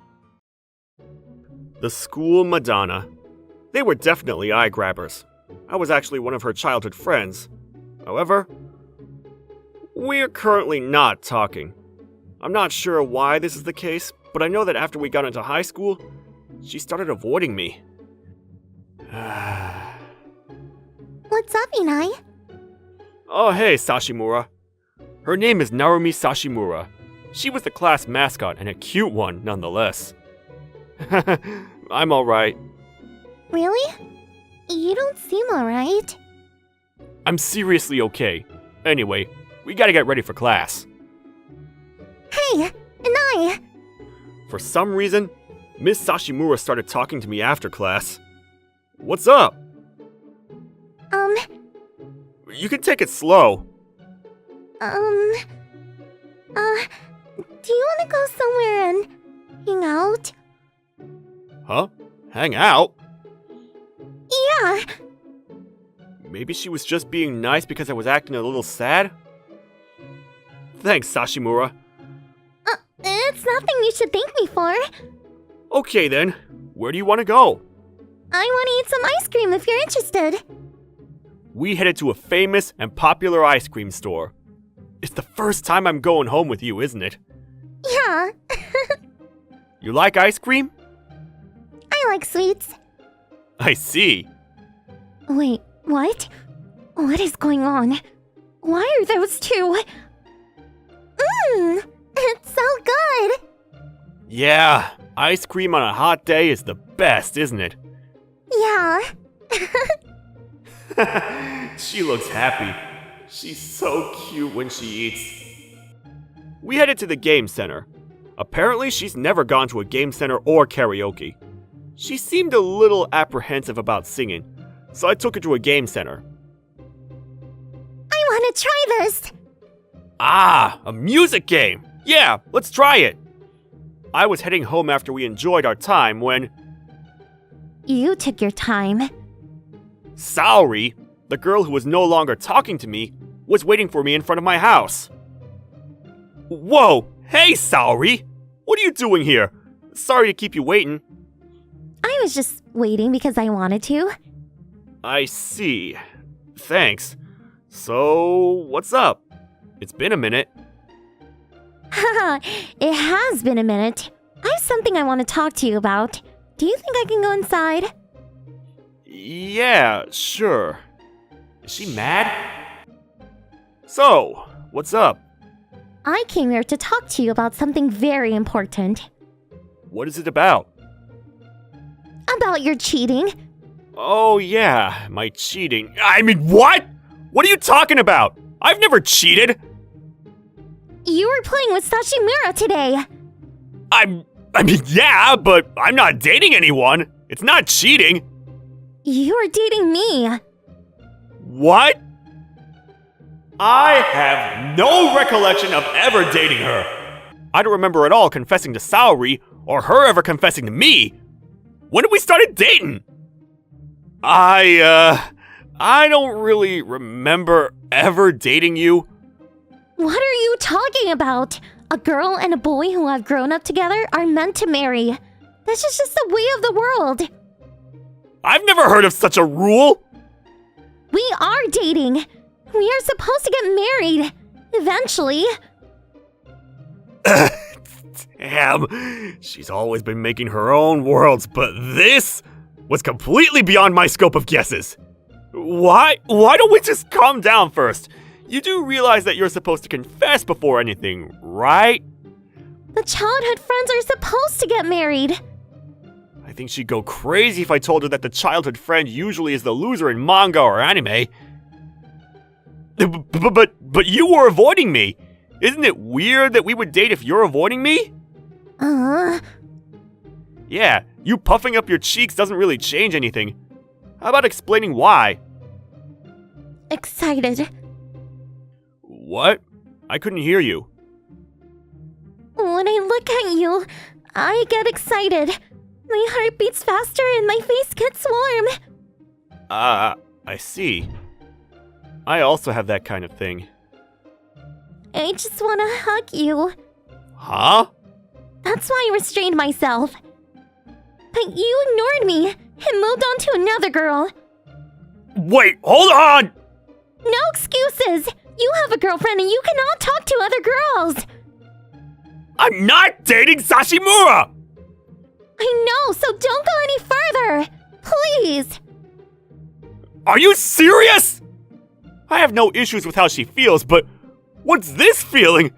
The school Madonna. They were definitely eye-grabbers. I was actually one of her childhood friends. However, we're currently not talking. I'm not sure why this is the case, but I know that after we got into high school, she started avoiding me. What's up, Inai? Oh hey, Sashimura. Her name is Narumi Sashimura. She was the class mascot and a cute one nonetheless. I'm alright. Really? You don't seem alright. I'm seriously okay. Anyway, we gotta get ready for class. Hey, Inai! For some reason, Miss Sashimura started talking to me after class. What's up? You can take it slow. Do you want to go somewhere and hang out? Huh? Hang out? Yeah. Maybe she was just being nice because I was acting a little sad? Thanks, Sashimura. It's nothing you should thank me for. Okay then, where do you want to go? I want to eat some ice cream if you're interested. We headed to a famous and popular ice cream store. It's the first time I'm going home with you, isn't it? Yeah. You like ice cream? I like sweets. I see. Wait, what? What is going on? Why are those two? It's so good. Yeah, ice cream on a hot day is the best, isn't it? Yeah. She looks happy. She's so cute when she eats. We headed to the game center. Apparently, she's never gone to a game center or karaoke. She seemed a little apprehensive about singing, so I took her to a game center. I want to try this. Ah, a music game! Yeah, let's try it! I was heading home after we enjoyed our time when You took your time. Saori, the girl who was no longer talking to me, was waiting for me in front of my house. Whoa! Hey, Saori! What are you doing here? Sorry to keep you waiting. I was just waiting because I wanted to. I see. Thanks. So, what's up? It's been a minute. Haha, it has been a minute. I have something I want to talk to you about. Do you think I can go inside? Yeah, sure. Is she mad? So, what's up? I came here to talk to you about something very important. What is it about? About your cheating. Oh yeah, my cheating. I mean, what? What are you talking about? I've never cheated. You were playing with Sashimura today. I mean, yeah, but I'm not dating anyone. It's not cheating. You were dating me. What? I have no recollection of ever dating her. I don't remember at all confessing to Saori or her ever confessing to me. When did we start dating? I don't really remember ever dating you. What are you talking about? A girl and a boy who have grown up together are meant to marry. This is just the way of the world. I've never heard of such a rule. We are dating. We are supposed to get married. Eventually. Damn, she's always been making her own worlds, but this was completely beyond my scope of guesses. Why don't we just calm down first? You do realize that you're supposed to confess before anything, right? The childhood friends are supposed to get married. I think she'd go crazy if I told her that the childhood friend usually is the loser in manga or anime. But you were avoiding me. Isn't it weird that we would date if you're avoiding me? Yeah, you puffing up your cheeks doesn't really change anything. How about explaining why? Excited. What? I couldn't hear you. When I look at you, I get excited. My heart beats faster and my face gets warm. I see. I also have that kind of thing. I just want to hug you. Huh? That's why I restrained myself. But you ignored me and moved on to another girl. Wait, hold on! No excuses! You have a girlfriend and you cannot talk to other girls! I'm not dating Sashimura! I know, so don't go any further! Please! Are you serious? I have no issues with how she feels, but what's this feeling?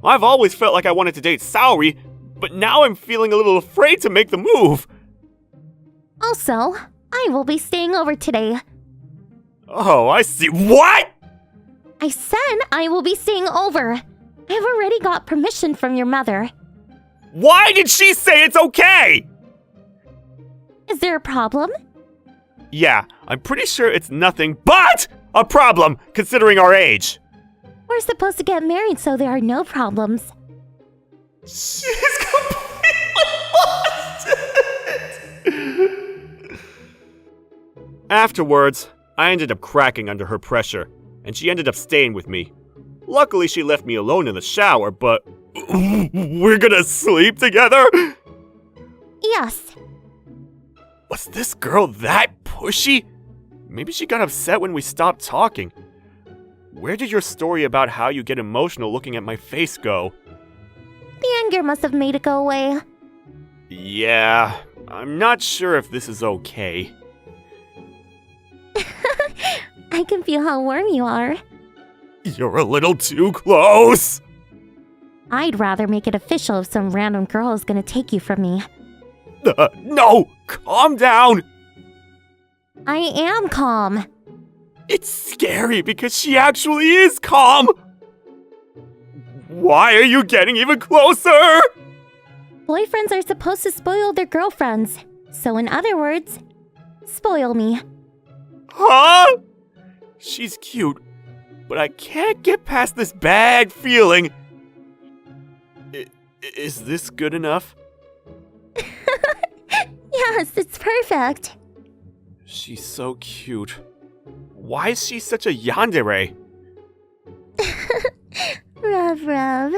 I've always felt like I wanted to date Saori, but now I'm feeling a little afraid to make the move. Also, I will be staying over today. Oh, I see. What? I said I will be staying over. I've already got permission from your mother. Why did she say it's okay? Is there a problem? Yeah, I'm pretty sure it's nothing but a problem, considering our age. We're supposed to get married, so there are no problems. She's completely lost it. Afterwards, I ended up cracking under her pressure, and she ended up staying with me. Luckily, she left me alone in the shower, but we're gonna sleep together? Yes. Was this girl that pushy? Maybe she got upset when we stopped talking. Where did your story about how you get emotional looking at my face go? The anger must have made it go away. Yeah, I'm not sure if this is okay. I can feel how warm you are. You're a little too close! I'd rather make it official if some random girl is gonna take you from me. No! Calm down! I am calm. It's scary because she actually is calm! Why are you getting even closer? Boyfriends are supposed to spoil their girlfriends. So in other words, spoil me. Huh? She's cute, but I can't get past this bad feeling. Is this good enough? Yes, it's perfect. She's so cute. Why is she such a yandere? Rub.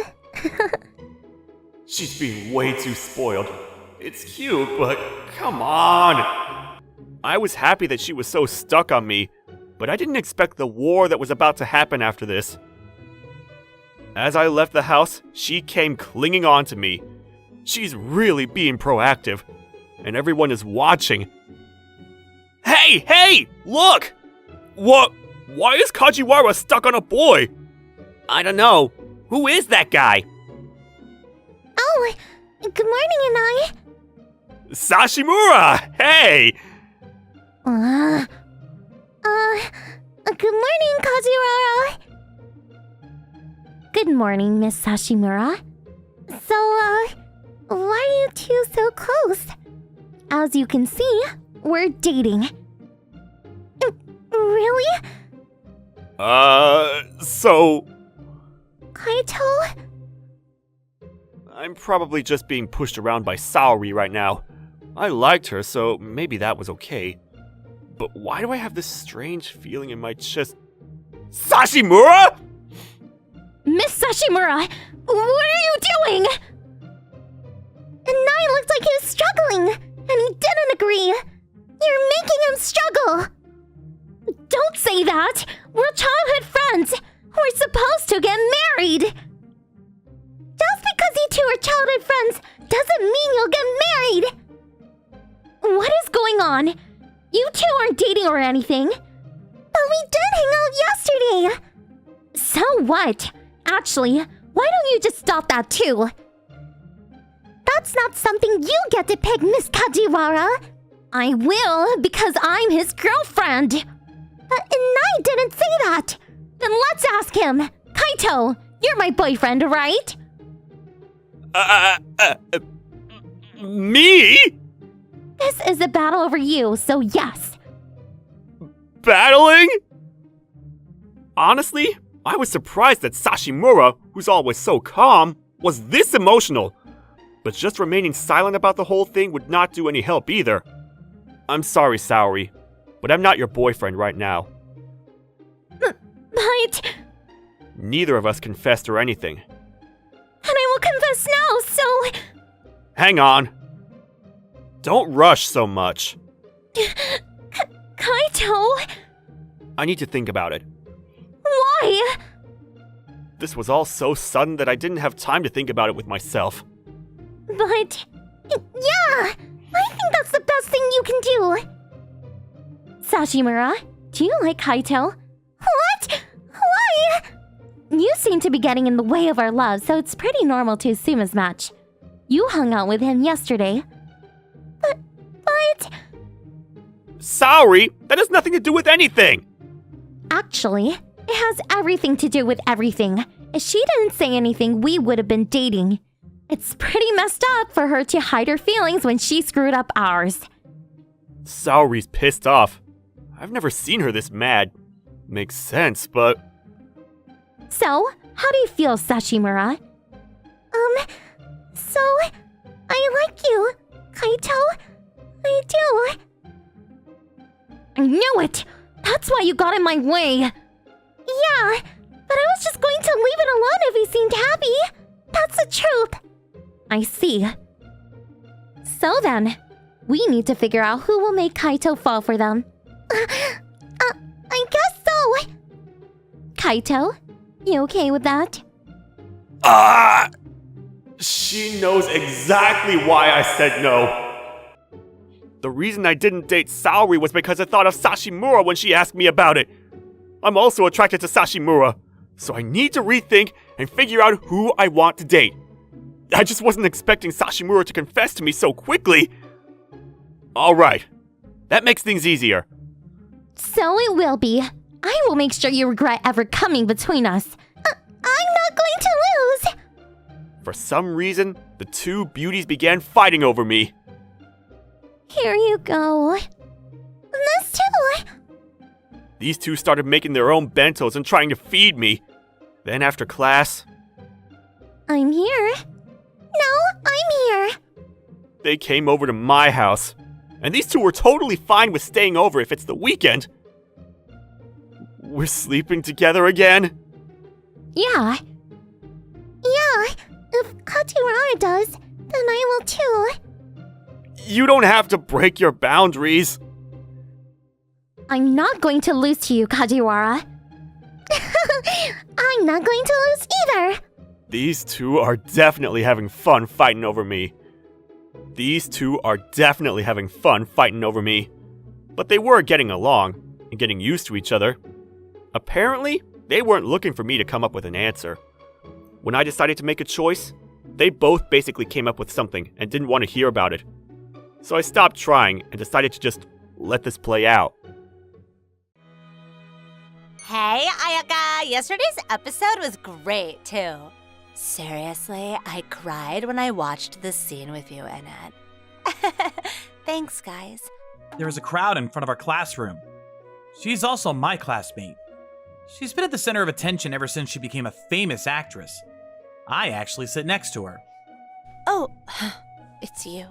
She's being way too spoiled. It's cute, but come on. I was happy that she was so stuck on me, but I didn't expect the war that was about to happen after this. As I left the house, she came clinging on to me. She's really being proactive, and everyone is watching. Hey, look! What? Why is Kajiwara stuck on a boy? I don't know. Who is that guy? Oh, good morning, Inai. Sashimura! Hey! Good morning, Kajiwara. Good morning, Miss Sashimura. So, why are you two so close? As you can see, we're dating. Really? So... Kaito? I'm probably just being pushed around by Saori right now. I liked her, so maybe that was okay. But why do I have this strange feeling in my chest? Sashimura?! Miss Sashimura, what are you doing? Inai looked like he was struggling, and he didn't agree. You're making him struggle. Don't say that. We're childhood friends. We're supposed to get married. Just because you two are childhood friends doesn't mean you'll get married. What is going on? You two aren't dating or anything. But we did hang out yesterday. So what? Actually, why don't you just stop that too? That's not something you get to pick, Miss Kajiwara. I will, because I'm his girlfriend. But Inai didn't say that. Then let's ask him. Kaito, you're my boyfriend, right? Me? This is a battle over you, so yes. Battling? Honestly, I was surprised that Sashimura, who's always so calm, was this emotional. But just remaining silent about the whole thing would not do any help either. I'm sorry, Saori, but I'm not your boyfriend right now. But... Neither of us confessed or anything. And I will confess now, so... Hang on. Don't rush so much. Kaito? I need to think about it. Why? This was all so sudden that I didn't have time to think about it with myself. But... yeah! I think that's the best thing you can do. Sashimura, do you like Kaito? What? Why? You seem to be getting in the way of our love, so it's pretty normal to assume as much. You hung out with him yesterday. But... Saori, that has nothing to do with anything! Actually, it has everything to do with everything. If she didn't say anything, we would have been dating. It's pretty messed up for her to hide her feelings when she screwed up ours. Saori's pissed off. I've never seen her this mad. Makes sense, but... So, how do you feel, Sashimura? So... I like you, Kaito. I do. I knew it! That's why you got in my way! Yeah, but I was just going to leave it alone if he seemed happy. That's the truth. I see. So then, we need to figure out who will make Kaito fall for them. I guess so. Kaito, you okay with that? She knows exactly why I said no. The reason I didn't date Saori was because I thought of Sashimura when she asked me about it. I'm also attracted to Sashimura, so I need to rethink and figure out who I want to date. I just wasn't expecting Sashimura to confess to me so quickly. Alright, that makes things easier. So it will be. I will make sure you regret ever coming between us. I'm not going to lose. For some reason, the two beauties began fighting over me. Here you go. This too. These two started making their own bentos and trying to feed me. Then after class... I'm here. No, I'm here. They came over to my house. And these two were totally fine with staying over if it's the weekend. We're sleeping together again? Yeah. Yeah, if Kajiwara does, then I will too. You don't have to break your boundaries. I'm not going to lose to you, Kajiwara. I'm not going to lose either. These two are definitely having fun fighting over me. But they were getting along and getting used to each other. Apparently, they weren't looking for me to come up with an answer. When I decided to make a choice, they both basically came up with something and didn't want to hear about it. So I stopped trying and decided to just let this play out. Hey, Ayaka! Yesterday's episode was great, too. Seriously, I cried when I watched the scene with you in it. Thanks, guys. There was a crowd in front of our classroom. She's also my classmate. She's been at the center of attention ever since she became a famous actress. I actually sit next to her. Oh, it's you.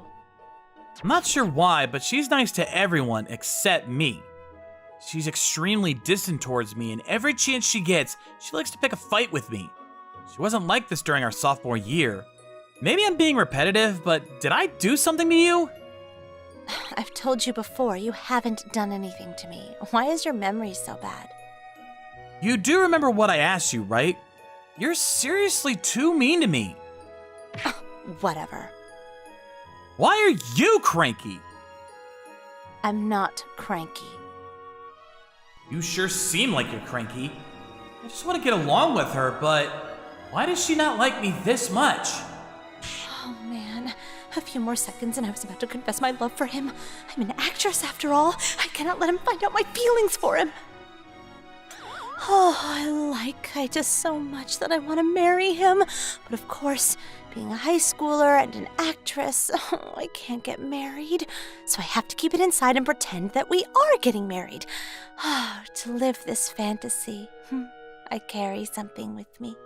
I'm not sure why, but she's nice to everyone except me. She's extremely distant towards me, and every chance she gets, she likes to pick a fight with me. She wasn't like this during our sophomore year. Maybe I'm being repetitive, but did I do something to you? I've told you before, you haven't done anything to me. Why is your memory so bad? You do remember what I asked you, right? You're seriously too mean to me. Whatever. Why are you cranky? I'm not cranky. You sure seem like you're cranky. I just want to get along with her, but why does she not like me this much? Oh man, a few more seconds and I was about to confess my love for him. I'm an actress after all. I cannot let him find out my feelings for him. Oh, I like Kaita so much that I want to marry him. But of course, being a high schooler and an actress, I can't get married. So I have to keep it inside and pretend that we are getting married. To live this fantasy, I carry something with me.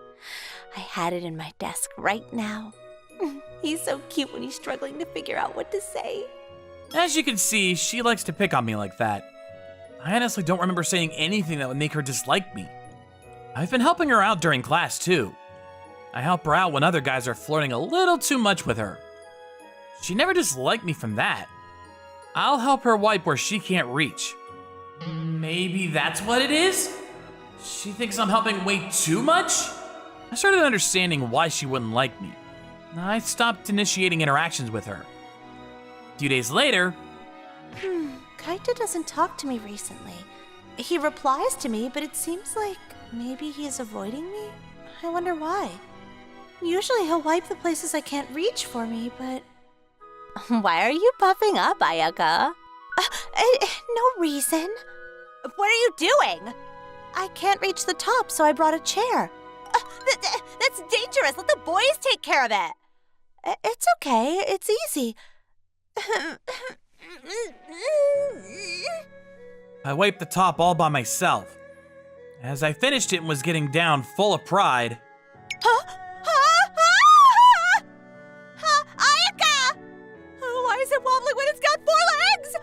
I had it in my desk right now. He's so cute when he's struggling to figure out what to say. As you can see, she likes to pick on me like that. I honestly don't remember saying anything that would make her dislike me. I've been helping her out during class, too. I help her out when other guys are flirting a little too much with her. She never disliked me from that. I'll help her wipe where she can't reach. Maybe that's what it is? She thinks I'm helping way too much? I started understanding why she wouldn't like me. I stopped initiating interactions with her. A few days later, Kaito doesn't talk to me recently. He replies to me, but it seems like maybe he's avoiding me. I wonder why. Usually he'll wipe the places I can't reach for me, but... Why are you puffing up, Ayaka? No reason. What are you doing? I can't reach the top, so I brought a chair. That's dangerous. Let the boys take care of it. It's okay. It's easy. I wiped the top all by myself. As I finished it and was getting down full of pride... Ayaka! Why is it wobbling when it's got 4 legs?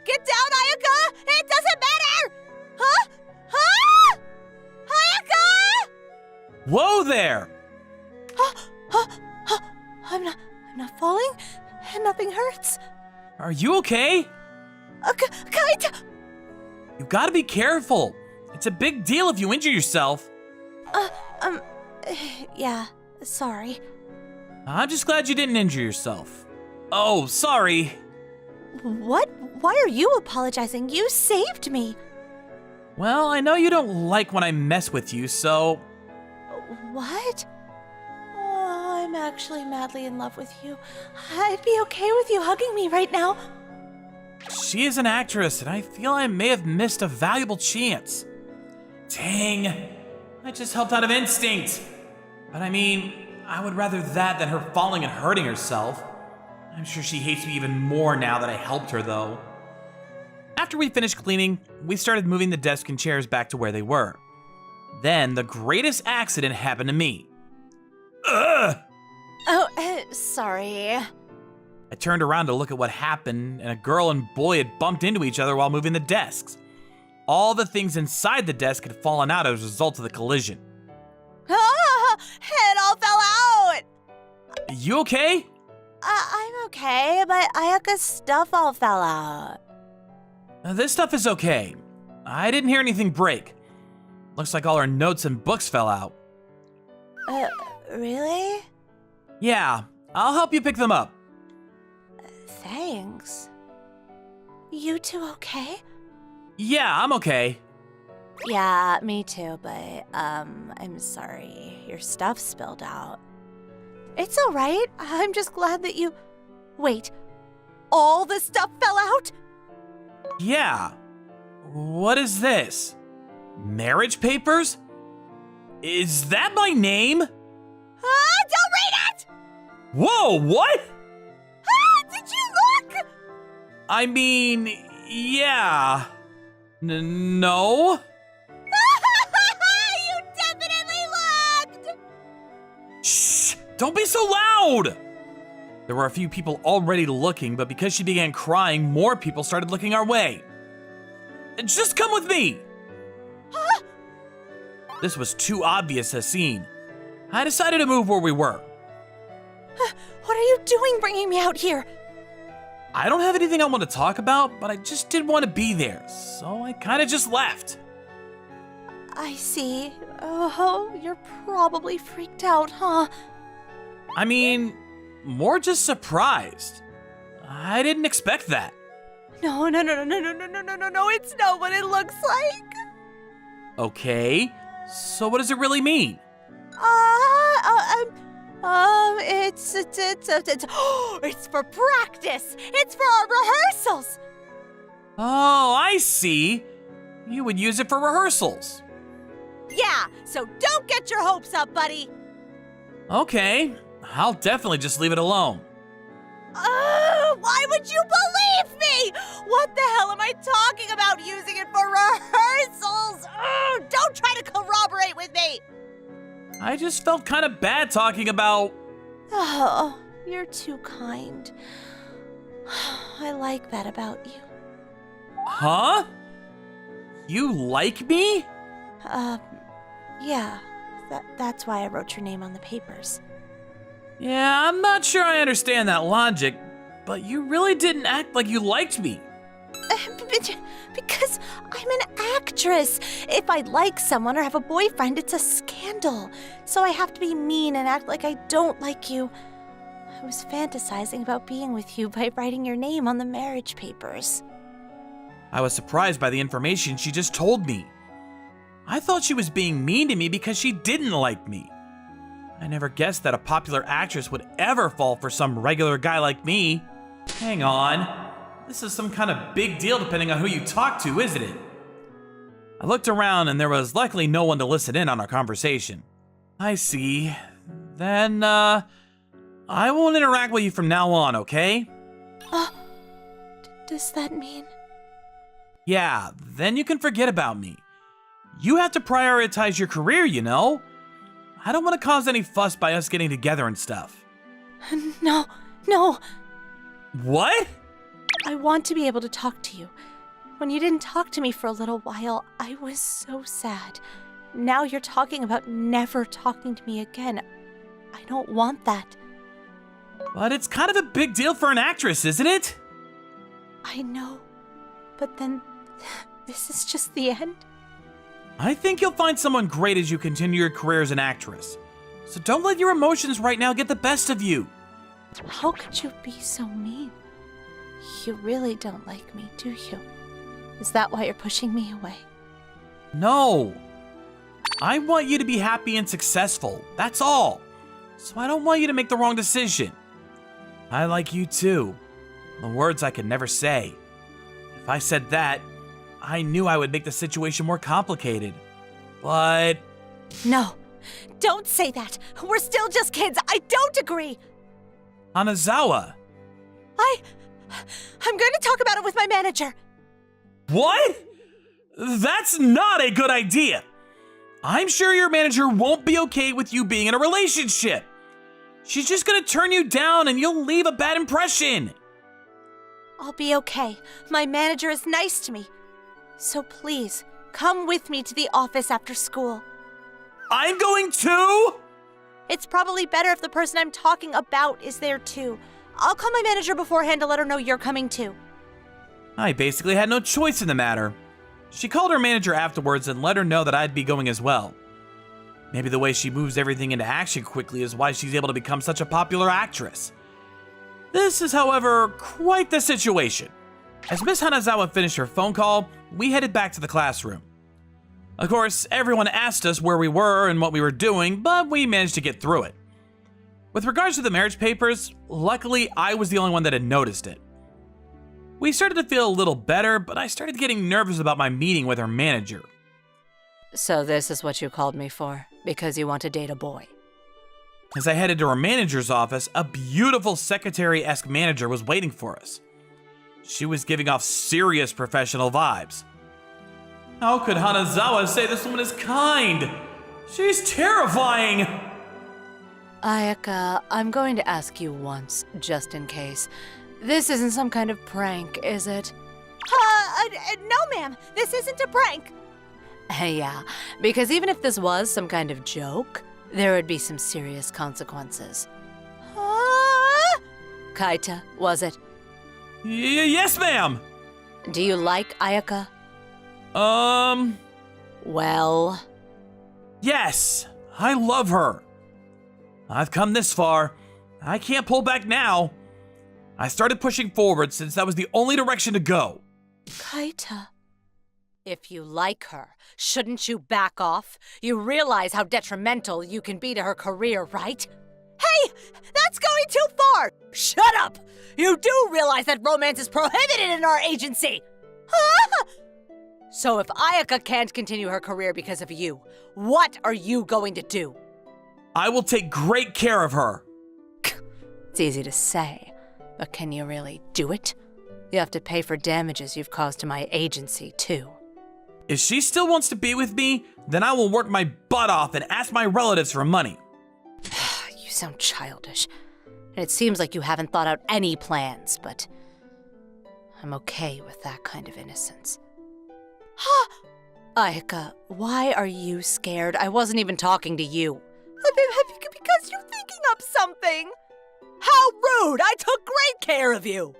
Get down, Ayaka! It doesn't matter! Ayaka! Whoa there! I'm not falling, and nothing hurts. Are you okay? Kaito! You gotta be careful. It's a big deal if you injure yourself. Yeah, sorry. I'm just glad you didn't injure yourself. Oh, sorry. What? Why are you apologizing? You saved me. Well, I know you don't like when I mess with you, so... What? Oh, I'm actually madly in love with you. I'd be okay with you hugging me right now. She is an actress, and I feel I may have missed a valuable chance. Dang, I just helped out of instinct. But I mean, I would rather that than her falling and hurting herself. I'm sure she hates me even more now that I helped her, though. After we finished cleaning, we started moving the desk and chairs back to where they were. Then the greatest accident happened to me. Ugh! Oh, sorry. I turned around to look at what happened, and a girl and boy had bumped into each other while moving the desks. All the things inside the desk had fallen out as a result of the collision. It all fell out! You okay? I'm okay, but Ayaka's stuff all fell out. This stuff is okay. I didn't hear anything break. Looks like all our notes and books fell out. Really? Yeah, I'll help you pick them up. Thanks. You two okay? Yeah, I'm okay. Yeah, me too, but, I'm sorry. Your stuff spilled out. It's alright. I'm just glad that you... Wait, all the stuff fell out? Yeah. What is this? Marriage papers? Is that my name? Don't read it! Whoa, what? Did you look? I mean, yeah. No? You definitely looked! Shh! Don't be so loud! There were a few people already looking, but because she began crying, more people started looking our way. Just come with me! This was too obvious a scene. I decided to move where we were. What are you doing bringing me out here? I don't have anything I want to talk about, but I just didn't want to be there, so I kind of just left. I see. Oh, you're probably freaked out, huh? I mean, more just surprised. I didn't expect that. No, it's not what it looks like. Okay, so what does it really mean? It's for practice. It's for our rehearsals. Oh, I see. You would use it for rehearsals. Yeah, so don't get your hopes up, buddy. Okay, I'll definitely just leave it alone. Why would you believe me? What the hell am I talking about using it for rehearsals? Don't try to corroborate with me. I just felt kind of bad talking about... Oh, you're too kind. I like that about you. Huh? You like me? Yeah. That's why I wrote your name on the papers. Yeah, I'm not sure I understand that logic, but you really didn't act like you liked me. Because I'm an actress. If I like someone or have a boyfriend, it's a scandal. So I have to be mean and act like I don't like you. I was fantasizing about being with you by writing your name on the marriage papers. I was surprised by the information she just told me. I thought she was being mean to me because she didn't like me. I never guessed that a popular actress would ever fall for some regular guy like me. Hang on. This is some kind of big deal depending on who you talk to, isn't it? I looked around and there was luckily no one to listen in on our conversation. I see. Then, I won't interact with you from now on, okay? Does that mean? Yeah, then you can forget about me. You have to prioritize your career, you know? I don't want to cause any fuss by us getting together and stuff. No. What? I want to be able to talk to you. When you didn't talk to me for a little while, I was so sad. Now you're talking about never talking to me again. I don't want that. But it's kind of a big deal for an actress, isn't it? I know. But then, this is just the end. I think you'll find someone great as you continue your career as an actress. So don't let your emotions right now get the best of you. How could you be so mean? You really don't like me, do you? Is that why you're pushing me away? No. I want you to be happy and successful, that's all. So I don't want you to make the wrong decision. I like you too. The words I could never say. If I said that, I knew I would make the situation more complicated. But... No, don't say that. We're still just kids. I don't agree. Hanazawa. I'm going to talk about it with my manager. What? That's not a good idea. I'm sure your manager won't be okay with you being in a relationship. She's just gonna turn you down and you'll leave a bad impression. I'll be okay. My manager is nice to me. So please, come with me to the office after school. I'm going too? It's probably better if the person I'm talking about is there too. I'll call my manager beforehand to let her know you're coming too. I basically had no choice in the matter. She called her manager afterwards and let her know that I'd be going as well. Maybe the way she moves everything into action quickly is why she's able to become such a popular actress. This is, however, quite the situation. As Miss Hanazawa finished her phone call, we headed back to the classroom. Of course, everyone asked us where we were and what we were doing, but we managed to get through it. With regards to the marriage papers, luckily I was the only one that had noticed it. We started to feel a little better, but I started getting nervous about my meeting with her manager. So this is what you called me for, because you want to date a boy. As I headed to her manager's office, a beautiful secretary-esque manager was waiting for us. She was giving off serious professional vibes. How could Hanazawa say this woman is kind? She's terrifying! Ayaka, I'm going to ask you once, just in case. This isn't some kind of prank, is it? No, ma'am. This isn't a prank. Yeah, because even if this was some kind of joke, there would be some serious consequences. Kaita, was it? Yes, ma'am! Do you like Ayaka? Well... Yes, I love her. I've come this far. I can't pull back now. I started pushing forward since that was the only direction to go. Kaita. If you like her, shouldn't you back off? You realize how detrimental you can be to her career, right? Hey, that's going too far. Shut up! You do realize that romance is prohibited in our agency! So if Ayaka can't continue her career because of you, what are you going to do? I will take great care of her. It's easy to say, but can you really do it? You have to pay for damages you've caused to my agency, too. If she still wants to be with me, then I will work my butt off and ask my relatives for money. You sound childish. And it seems like you haven't thought out any plans, but I'm okay with that kind of innocence. Ayaka, why are you scared? I wasn't even talking to you. Because you're thinking up something. How rude! I took great care of you!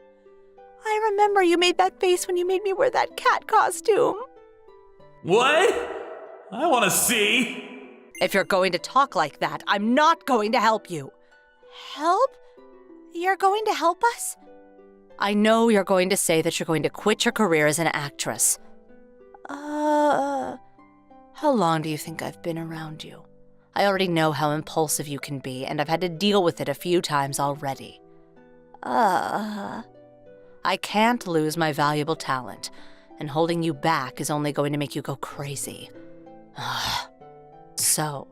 I remember you made that face when you made me wear that cat costume. What? I want to see. If you're going to talk like that, I'm not going to help you. Help? You're going to help us? I know you're going to say that you're going to quit your career as an actress. How long do you think I've been around you? I already know how impulsive you can be, and I've had to deal with it a few times already. I can't lose my valuable talent, and holding you back is only going to make you go crazy. So,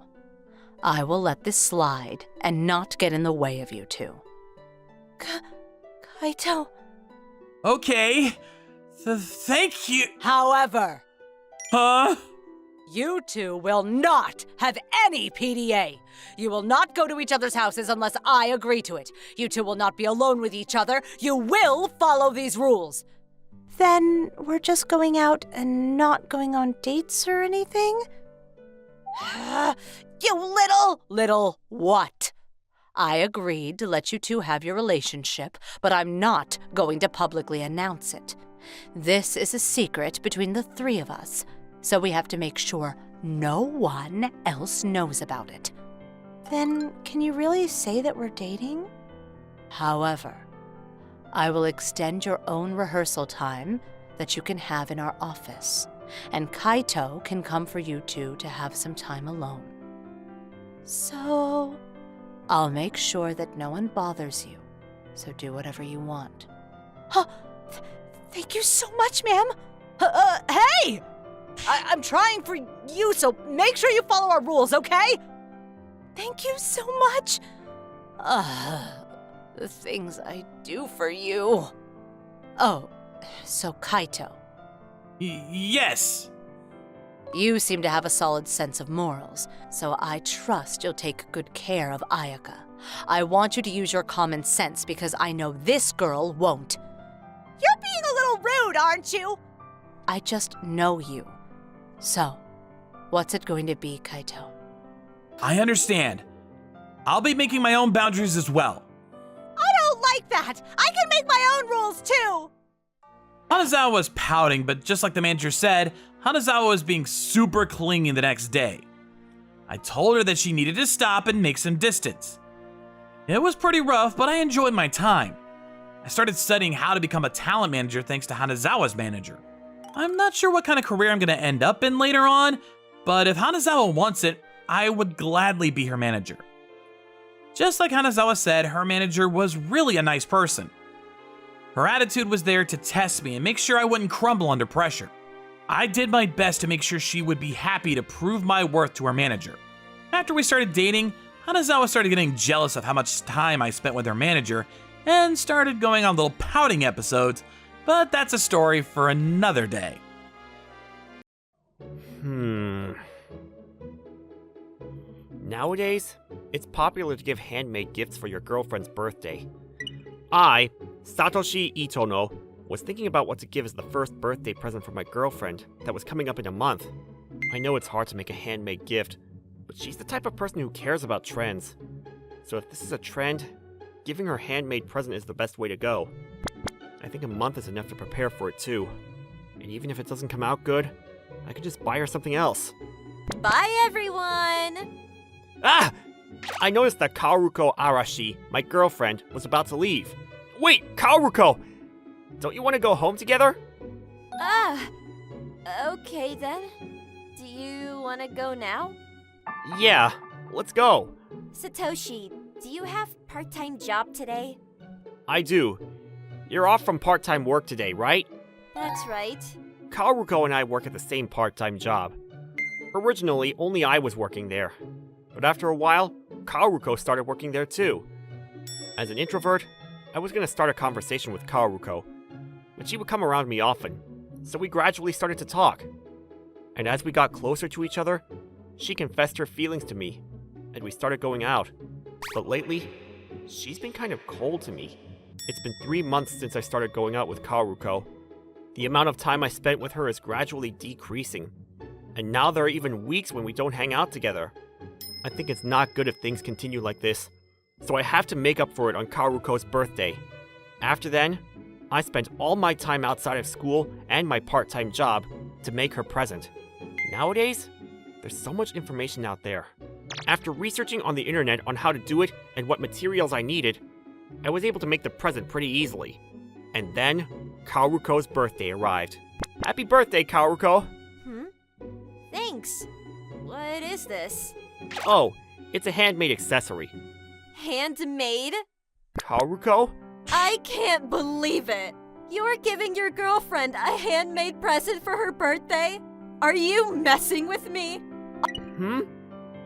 I will let this slide and not get in the way of you two. Kaito. Okay. Thank you. However... Huh? You two will not have any PDA. You will not go to each other's houses unless I agree to it. You two will not be alone with each other. You will follow these rules. Then we're just going out and not going on dates or anything? You little what? I agreed to let you two have your relationship, but I'm not going to publicly announce it. This is a secret between the three of us, so we have to make sure no one else knows about it. Then can you really say that we're dating? However, I will extend your own rehearsal time that you can have in our office, and Kaito can come for you two to have some time alone. So... I'll make sure that no one bothers you, so do whatever you want. Thank you so much, ma'am. Hey! I'm trying for you, so make sure you follow our rules, okay? Thank you so much. The things I do for you. Oh, so Kaito. Yes. You seem to have a solid sense of morals, so I trust you'll take good care of Ayaka. I want you to use your common sense because I know this girl won't. You're being a little rude, aren't you? I just know you. So, what's it going to be, Kaito? I understand. I'll be making my own boundaries as well. I don't like that. I can make my own rules too. Hanazawa was pouting, but just like the manager said, Hanazawa was being super clingy the next day. I told her that she needed to stop and make some distance. It was pretty rough, but I enjoyed my time. I started studying how to become a talent manager thanks to Hanazawa's manager. I'm not sure what kind of career I'm going to end up in later on, but if Hanazawa wants it, I would gladly be her manager. Just like Hanazawa said, her manager was really a nice person. Her attitude was there to test me and make sure I wouldn't crumble under pressure. I did my best to make sure she would be happy to prove my worth to her manager. After we started dating, Hanazawa started getting jealous of how much time I spent with her manager and started going on little pouting episodes, but that's a story for another day. Nowadays, it's popular to give handmade gifts for your girlfriend's birthday. I, Satoshi Itono, was thinking about what to give as the first birthday present for my girlfriend that was coming up in a month. I know it's hard to make a handmade gift, but she's the type of person who cares about trends. So if this is a trend, giving her handmade present is the best way to go. I think a month is enough to prepare for it too. And even if it doesn't come out good, I could just buy her something else. Bye, everyone! Ah! I noticed that Kaoruko Arashi, my girlfriend, was about to leave. Wait, Kaoruko! Don't you want to go home together? Okay then. Do you want to go now? Yeah, let's go. Satoshi, do you have part-time job today? I do. You're off from part-time work today, right? That's right. Kaoruko and I work at the same part-time job. Originally, only I was working there. But after a while, Kaoruko started working there too. As an introvert, I was going to start a conversation with Kaoruko, but she would come around me often, so we gradually started to talk. And as we got closer to each other, she confessed her feelings to me, and we started going out. But lately, she's been kind of cold to me. It's been 3 months since I started going out with Kaoruko. The amount of time I spent with her is gradually decreasing, and now there are even weeks when we don't hang out together. I think it's not good if things continue like this, so I have to make up for it on Kaoruko's birthday. After then, I spent all my time outside of school and my part-time job to make her present. Nowadays, there's so much information out there. After researching on the internet on how to do it and what materials I needed, I was able to make the present pretty easily. And then, Kaoruko's birthday arrived. Happy birthday, Kaoruko! Thanks. What is this? Oh, it's a handmade accessory. Handmade? Kaoruko? I can't believe it! You're giving your girlfriend a handmade present for her birthday? Are you messing with me?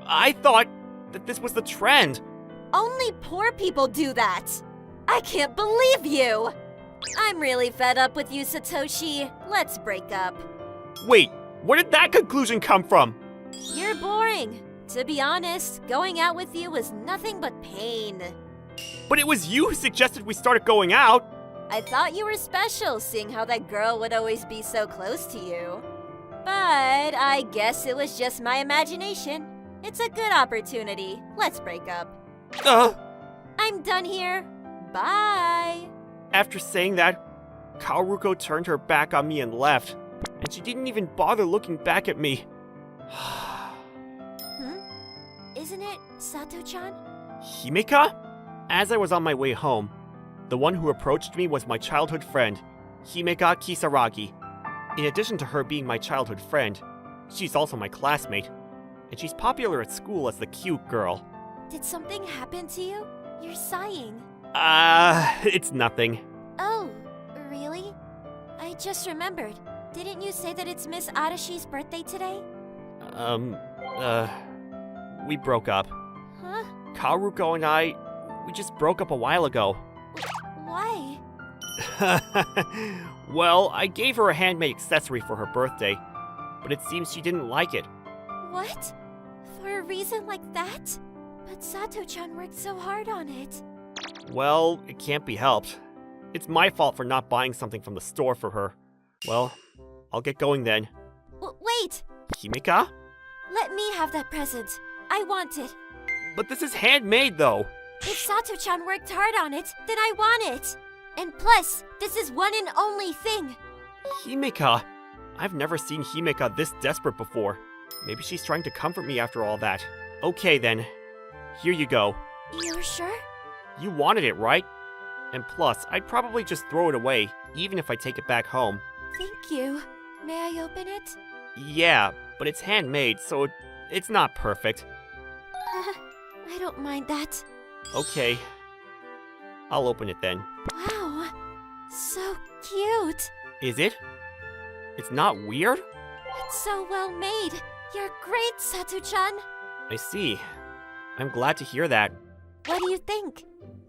I thought that this was the trend. Only poor people do that! I can't believe you! I'm really fed up with you, Satoshi. Let's break up. Wait, where did that conclusion come from? You're boring. To be honest, going out with you was nothing but pain. But it was you who suggested we started going out. I thought you were special, seeing how that girl would always be so close to you. But I guess it was just my imagination. It's a good opportunity. Let's break up. I'm done here. Bye. After saying that, Kaoruko turned her back on me and left. And she didn't even bother looking back at me. Isn't it Sato-chan? Himeka? As I was on my way home, the one who approached me was my childhood friend, Himeka Kisaragi. In addition to her being my childhood friend, she's also my classmate, and she's popular at school as the cute girl. Did something happen to you? You're sighing. It's nothing. Oh, really? I just remembered. Didn't you say that it's Miss Arashi's birthday today? We broke up. Huh? Kaoruko and I, we just broke up a while ago. Why? Well, I gave her a handmade accessory for her birthday, but it seems she didn't like it. What? For a reason like that? But Sato-chan worked so hard on it. Well, it can't be helped. It's my fault for not buying something from the store for her. Well, I'll get going then. Wait! Himeka? Let me have that present. I want it. But this is handmade, though. If Sato-chan worked hard on it, then I want it. And plus, this is one and only thing. Himeka! I've never seen Himeka this desperate before. Maybe she's trying to comfort me after all that. Okay then. Here you go. You're sure? You wanted it, right? And plus, I'd probably just throw it away, even if I take it back home. Thank you. May I open it? Yeah, but it's handmade, so it's not perfect. I don't mind that. Okay. I'll open it then. Wow. So cute. Is it? It's not weird? It's so well made. You're great, Sato-chan. I see. I'm glad to hear that. What do you think?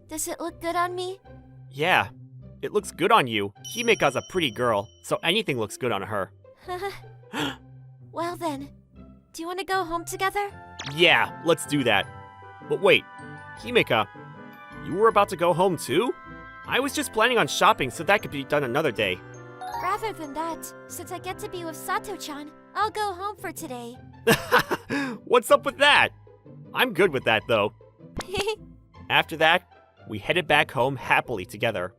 Does it look good on me? Yeah, it looks good on you. Himeka's a pretty girl, so anything looks good on her. Well then, do you want to go home together? Yeah, let's do that. But wait, Himeka, you were about to go home too? I was just planning on shopping so that could be done another day. Rather than that, since I get to be with Sato-chan, I'll go home for today. What's up with that? I'm good with that though. After that, we headed back home happily together.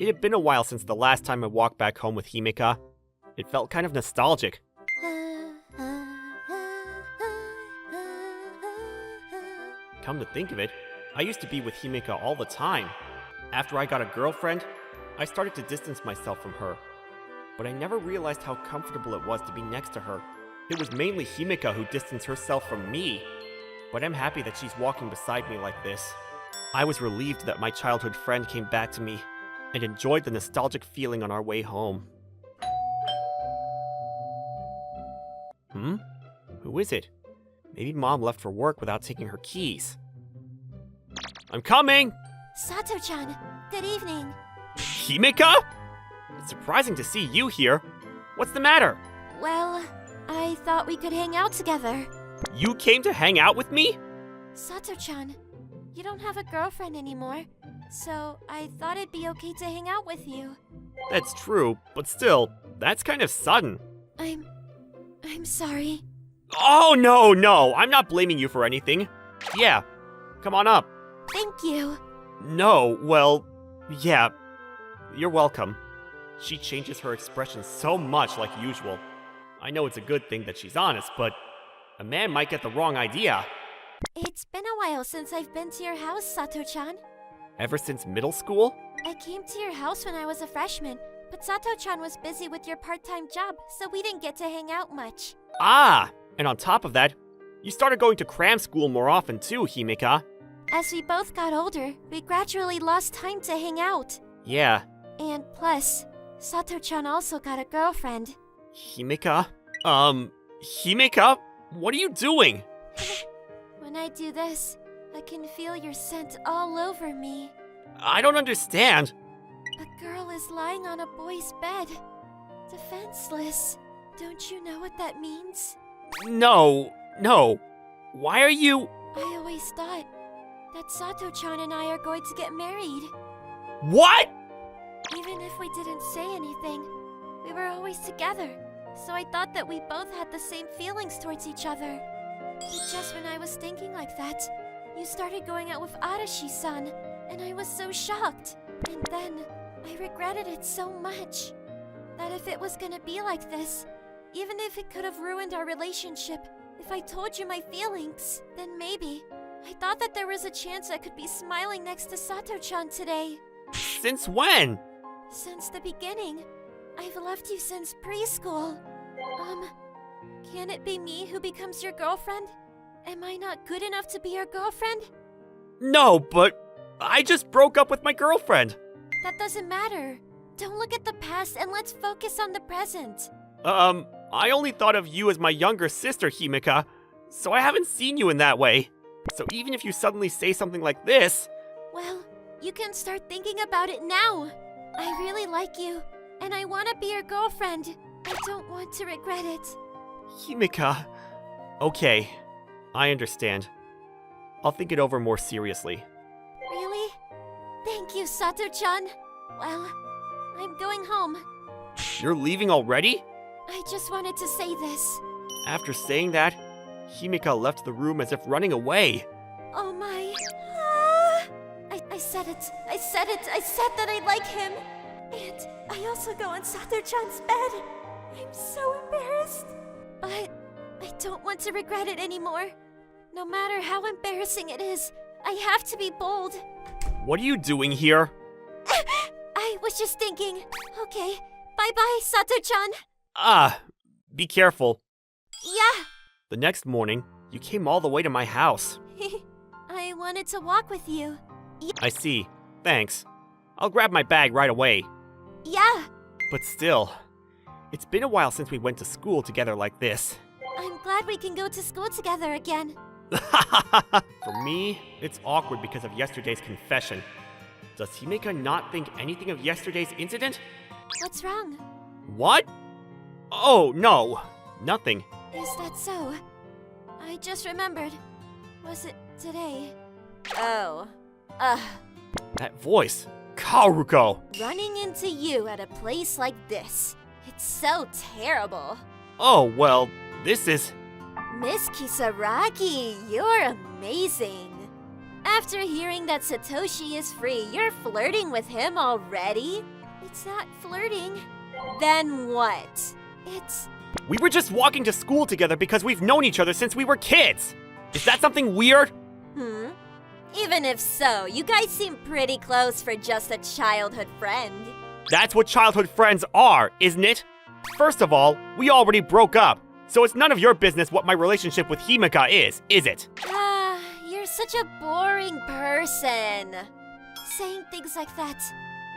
It had been a while since the last time I walked back home with Himeka. It felt kind of nostalgic. Come to think of it, I used to be with Himeka all the time. After I got a girlfriend, I started to distance myself from her. But I never realized how comfortable it was to be next to her. It was mainly Himeka who distanced herself from me. But I'm happy that she's walking beside me like this. I was relieved that my childhood friend came back to me, and enjoyed the nostalgic feeling on our way home. Who is it? Maybe Mom left for work without taking her keys. I'm coming! Sato-chan, good evening. Himeka? It's surprising to see you here. What's the matter? Well, I thought we could hang out together. You came to hang out with me? Sato-chan, you don't have a girlfriend anymore, so I thought it'd be okay to hang out with you. That's true, but still, that's kind of sudden. I'm sorry. Oh, no, I'm not blaming you for anything. Yeah, come on up. Thank you. No, well, yeah, you're welcome. She changes her expression so much like usual. I know it's a good thing that she's honest, but a man might get the wrong idea. It's been a while since I've been to your house, Sato-chan. Ever since middle school? I came to your house when I was a freshman, but Sato-chan was busy with your part-time job, so we didn't get to hang out much. Ah, and on top of that, you started going to cram school more often too, Himeka. As we both got older, we gradually lost time to hang out. Yeah. And plus, Sato-chan also got a girlfriend. Himeka? Himeka? What are you doing? When I do this, I can feel your scent all over me. I don't understand. A girl is lying on a boy's bed, defenseless. Don't you know what that means? No. Why are you... I always thought that Sato-chan and I are going to get married. What? Even if we didn't say anything, we were always together. So I thought that we both had the same feelings towards each other. But just when I was thinking like that, you started going out with Arashi-san, and I was so shocked. And then, I regretted it so much. That if it was gonna be like this, even if it could have ruined our relationship, if I told you my feelings, then maybe. I thought that there was a chance I could be smiling next to Sato-chan today. Since when? Since the beginning. I've loved you since preschool. Can it be me who becomes your girlfriend? Am I not good enough to be your girlfriend? No, but I just broke up with my girlfriend. That doesn't matter. Don't look at the past and let's focus on the present. I only thought of you as my younger sister, Himeka, so I haven't seen you in that way. So even if you suddenly say something like this... Well, you can start thinking about it now. I really like you, and I want to be your girlfriend. I don't want to regret it. Himeka... Okay, I understand. I'll think it over more seriously. Really? Thank you, Sato-chan. Well, I'm going home. You're leaving already? I just wanted to say this. After saying that, Himeka left the room as if running away. Oh my... I said it. I said that I like him. And I also go on Sato-chan's bed. I'm so embarrassed. But I don't want to regret it anymore. No matter how embarrassing it is, I have to be bold. What are you doing here? I was just thinking. Okay, bye-bye, Sato-chan. Be careful. Yeah. The next morning, you came all the way to my house. I wanted to walk with you. I see. Thanks. I'll grab my bag right away. Yeah, But still, it's been a while since we went to school together like this. I'm glad we can go to school together again. For me, it's awkward because of yesterday's confession. Does Himeka not think anything of yesterday's incident? What's wrong? What? Oh, no. Nothing. Is that so? I just remembered. Was it today? Oh. That voice. Haruka! Running into you at a place like this. It's so terrible. Oh, well, this is... Miss Kisaragi, you're amazing. After hearing that Satoshi is free, you're flirting with him already? It's not flirting. Then what? It's... We were just walking to school together because we've known each other since we were kids. Is that something weird? Even if so, you guys seem pretty close for just a childhood friend. That's what childhood friends are, isn't it? First of all, we already broke up, so it's none of your business what my relationship with Himeka is it? You're such a boring person. Saying things like that.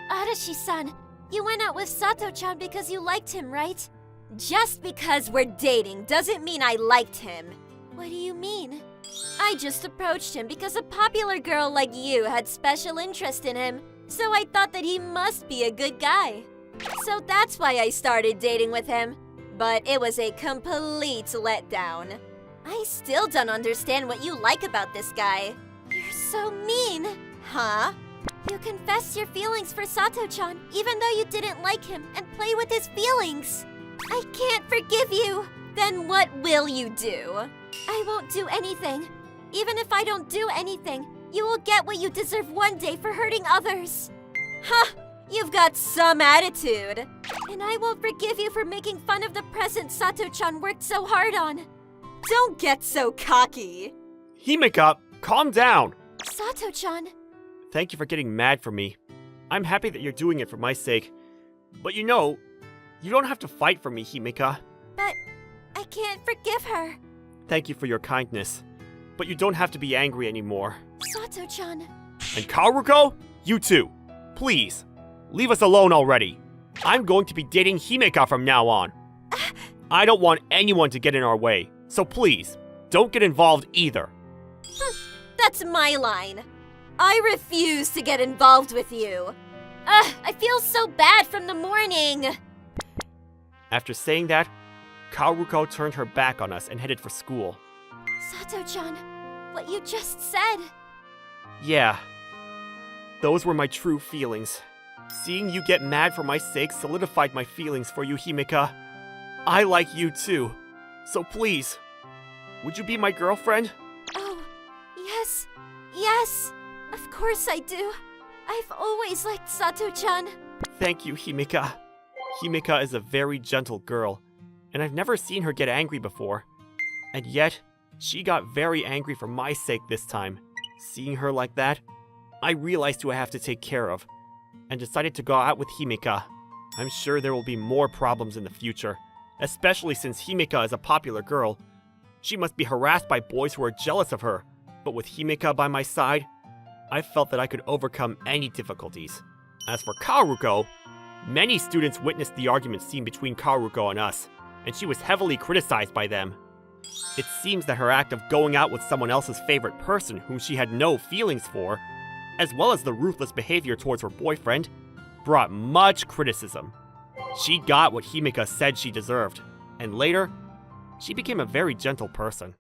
Arashi-san, you went out with Sato-chan because you liked him, right? Just because we're dating doesn't mean I liked him. What do you mean? I just approached him because a popular girl like you had special interest in him, so I thought that he must be a good guy. So that's why I started dating with him. But it was a complete letdown. I still don't understand what you like about this guy. You're so mean. Huh? You confessed your feelings for Sato-chan even though you didn't like him and play with his feelings. I can't forgive you. Then what will you do? I won't do anything. Even if I don't do anything, you will get what you deserve one day for hurting others. Huh, you've got some attitude. And I won't forgive you for making fun of the present Sato-chan worked so hard on. Don't get so cocky. Himeka, calm down. Sato-chan. Thank you for getting mad for me. I'm happy that you're doing it for my sake. But you know, you don't have to fight for me, Himeka. But I can't forgive her. Thank you for your kindness. But you don't have to be angry anymore. Sato-chan. And Karuko, you too. Please, leave us alone already. I'm going to be dating Himeka from now on. I don't want anyone to get in our way, so please, don't get involved either. That's my line. I refuse to get involved with you. I feel so bad from the morning. After saying that, Karuko turned her back on us and headed for school. Sato-chan, what you just said. Yeah, those were my true feelings. Seeing you get mad for my sake solidified my feelings for you, Himeka. I like you too. So please, would you be my girlfriend? Oh, yes. Yes. Of course I do. I've always liked Sato-chan. Thank you, Himeka. Himeka is a very gentle girl, and I've never seen her get angry before. And yet, she got very angry for my sake this time. Seeing her like that, I realized who I have to take care of, and decided to go out with Himeka. I'm sure there will be more problems in the future, especially since Himeka is a popular girl. She must be harassed by boys who are jealous of her, but with Himeka by my side, I felt that I could overcome any difficulties. As for Karuko, many students witnessed the argument scene between Karuko and us, and she was heavily criticized by them. It seems that her act of going out with someone else's favorite person whom she had no feelings for, as well as the ruthless behavior towards her boyfriend, brought much criticism. She got what Himeka said she deserved, and later, she became a very gentle person.